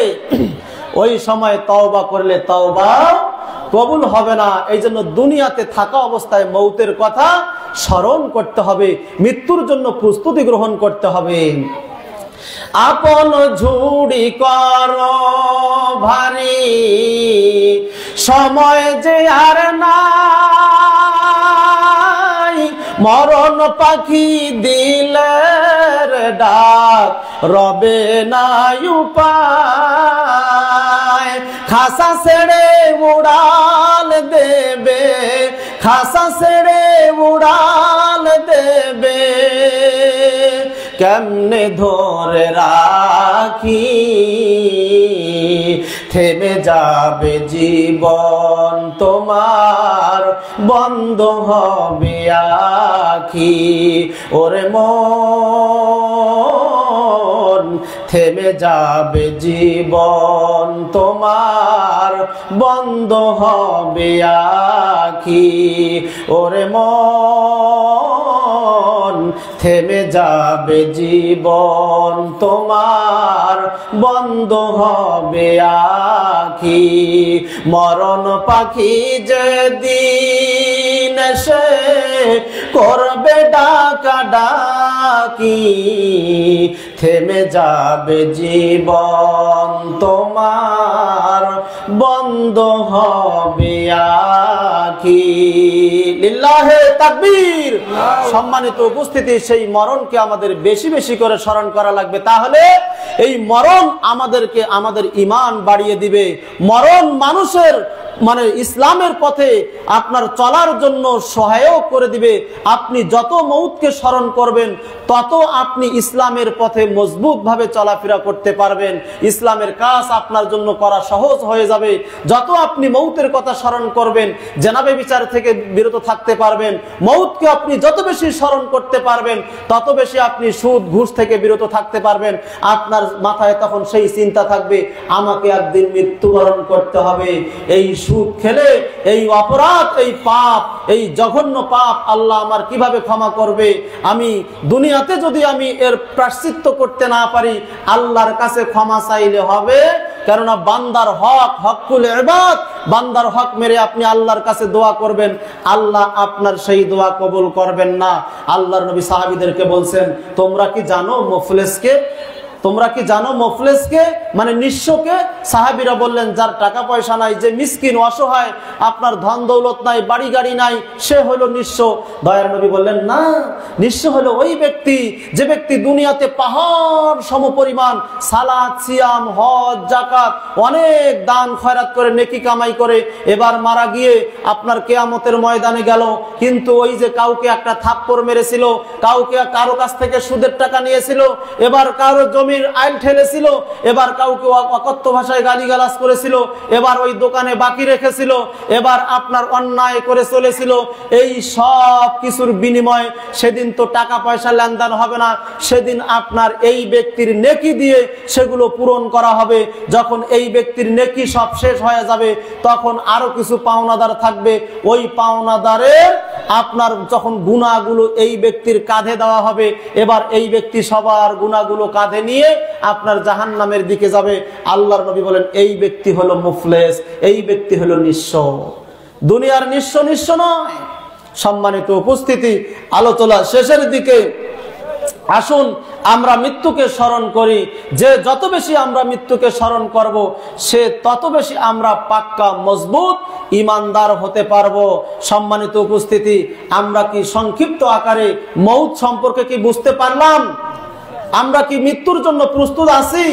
ওই সময় তওবা করলে তওবা কবুল হবে না। এই জন্য দুনিয়াতে থাকা অবস্থায় মউতের কথা স্মরণ করতে হবে, মৃত্যুর জন্য প্রস্তুতি গ্রহণ করতে হবে। আপন ঝুড়ি কর ভারী, সময় যে আর নাই, মরণ পাখি দিলের ডাক রবে না উপায়। খাসা ছেড়ে উড়াল দেবে, খাসা ছেড়ে উড়াল দেবে, কেমনে ধরে রাখি, থেমে যাবে জীবন তোমার, বন্ধ হবে আখি। ওরে মন, থেমে যাবে জীবন তোমার, বন্ধ হবে আখি। ওরে মন, থেমে যাবে জীবন তোমার, বন্ধ হবে আখি। মরণ পাখি যেদিন এসে করবে ডাকা ডাকি, থেমে যাবে জীবন তোমার, বন্ধ হবে আখি। লিল্লাহে তাকবীর। সম্মানিত উপস্থিতি, সেই মরণকে আমাদের বেশি বেশি করে স্মরণ করা লাগবে। তাহলে এই মরণ আমাদেরকে আমাদের ঈমান বাড়িয়ে দিবে। মরণ মানুষের ইসলামের পথে আপনার চলার জন্য সহায়ক করে দিবে। আপনি যত মৌতকে স্মরণ করবেন তত আপনি ইসলামের পথে মজবুত ভাবে চলাফেরা করতে পারবেন। ইসলামের কাজ আপনার জন্য করা সহজ হয়ে যাবে। যত আপনি মৌতের কথা স্মরণ করবেন, জেনাবে বিচার থেকে বিরত থাকতে পারবেন। মৌতকে আপনি যত বেশি স্মরণ করতে পারবেন তত বেশি আপনি সুদ ঘুষ থেকে বিরত থাকতে পারবেন। আপনার মাথায় তখন সেই চিন্তা থাকবে, আমাকে একদিন মৃত্যুবরণ করতে হবে। এই সুদ খেলে, এই অপরাধ, এই পাপ, এই জঘন্য পাপ আল্লাহ আমার কিভাবে ক্ষমা করবে? আমি দুনিয়াতে যদি আমি এর প্রায়শ্চিত্ত করতে না পারি, আল্লাহর কাছে ক্ষমা চাইলে হবে? কেননা বান্দার হক, হকুল ইবাদ, বান্দার হক মেরে আপনি আল্লাহর কাছে দোয়া করবেন, আল্লাহ আপনার সেই দোয়া কবুল করবেন না। আল্লাহর নবী সাহাবীদেরকে বলছেন, তোমরা কি জানো মুফলিসকে? তোমরা কি জানো মুফলিসকে? মানে নিঃস্বকে। সাহাবীরা বললেন, যার টাকা পয়সা নাই, যে মিসকিন অসহায়, আপনার ধন দৌলত নাই, বাড়ি গাড়ি নাই, সে হলো নিঃস্ব। দয়ার নবী বললেন, না, নিঃস্ব হলো ওই ব্যক্তি যে ব্যক্তি দুনিয়াতে পাহাড় সমপরিমাণ সালাত, সিয়াম, হজ, যাকাত, অনেক দান খয়রাত করে নেকি কামাই করে এবার মারা গিয়ে আপনার কিয়ামতের ময়দানে গেল, কিন্তু ওই যে কাউকে একটা থাপ্পড় মেরেছিল, কাউকে কারো কাছ থেকে সুদের টাকা নিয়েছিল, এবার কারো জমি আইল ঠেলেছিল, এবার কাউকে অকথ্য ভাষায় গালিগালাজ করেছিল, এবার ওই দোকানে বাকি রেখেছিল, এবার আপনার অন্যায় করে চলেছিল। এই সব কিছুর বিনিময়ে সেদিন তো টাকা পয়সা লেনদেন হবে না, সেদিন আপনার এই ব্যক্তির নেকি দিয়ে সেগুলো পূরণ করা হবে। যখন এই ব্যক্তির নেকি সব শেষ হয়ে যাবে, তখন আরো কিছু পাওনাদার থাকবে। ওই পাওনাদারের আপনার যখন গুনাহগুলো এই ব্যক্তির কাঁধে দেওয়া হবে, এবার এই ব্যক্তি সবার গুনাহগুলো কাঁধে নিয়ে আপনার জাহান্নামের দিকে যাবে। আল্লাহর নবী বলেন, এই ব্যক্তি হলো মুফলিস, এই ব্যক্তি হলো নিঃস্ব। দুনিয়ার নিঃস্ব নিঃস্ব নয়। সম্মানিত উপস্থিতি, আলোচনা শেষের দিকে আসুন আমরা মৃত্যুকে স্মরণ করি। যে যত বেশি আমরা মৃত্যুকে স্মরণ করব, সে তত বেশি আমরা পাক্কা মজবুত ঈমানদার হতে পারবো। সম্মানিত উপস্থিতি, আমরা কি সংক্ষিপ্ত আকারে মৌত সম্পর্কে কি বুঝতে পারলাম? আমরা কি মৃত্যুর জন্য প্রস্তুত আছি?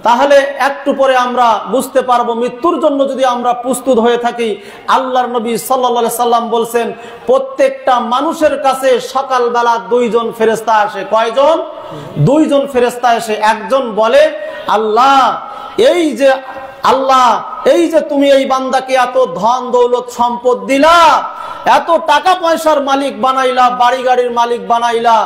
তাহলে একটু পরে আমরা বুঝতে পারবো মৃত্যুর জন্য যদি আমরা প্রস্তুত হয়ে থাকি। আল্লাহর নবী সাল্লাল্লাহু আলাইহি সাল্লাম বলছেন, প্রত্যেকটা মানুষের কাছে সকালবেলা দুইজন ফেরেশতা আসে। কয়জন? দুইজন ফেরেশতা এসে একজন বলে, আল্লাহ এই যে তুমি এই বান্দাকে এত ধন দৌলত সম্পদ দিলা, এত টাকা পয়সার মালিক বানাইলা, বাড়ি গাড়ির মালিক বানাইলা,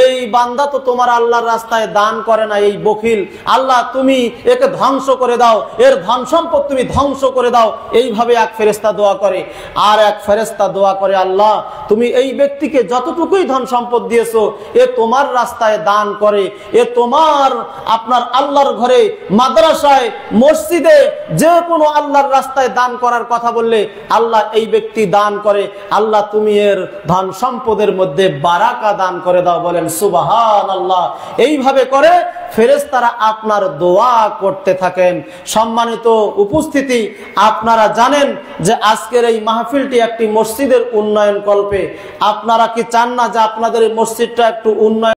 এই বান্দা তো তোমার আল্লাহর রাস্তায় দান করে না, এই বখিল। আল্লাহ তুমি একে ধ্বংস করে দাও, এর ধন সম্পদ তুমি ধ্বংস করে দাও। এইভাবে এক ফেরেশতা দোয়া করে। আর এক ফেরেশতা দোয়া করে, আল্লাহ তুমি এই ব্যক্তিকে যতটুকুই ধন সম্পদ দিয়েছো, এ তোমার রাস্তায় দান করে, এ তোমার আপনার আল্লাহর ঘরে, মাদ্রাসায়, মসজিদে, যে কোনো আল্লাহর রাস্তায় দান করার কথা বললে আল্লাহ এই ব্যক্তি দান করে। আল্লাহ তুমি এর ধন সম্পদের মধ্যে বারাকা দান করে দাও। বলেন সুবহানাল্লাহ। এইভাবে করে ফেরেশতারা আপনার দোয়া করতে থাকেন। সম্মানিত উপস্থিতি, আপনারা জানেন যে আজকের এই মাহফিলটি একটি মসজিদের উন্নয়ন কল্পে। আপনারা কি চান না যে আপনাদের এই মসজিদটা একটু উন্নয়ন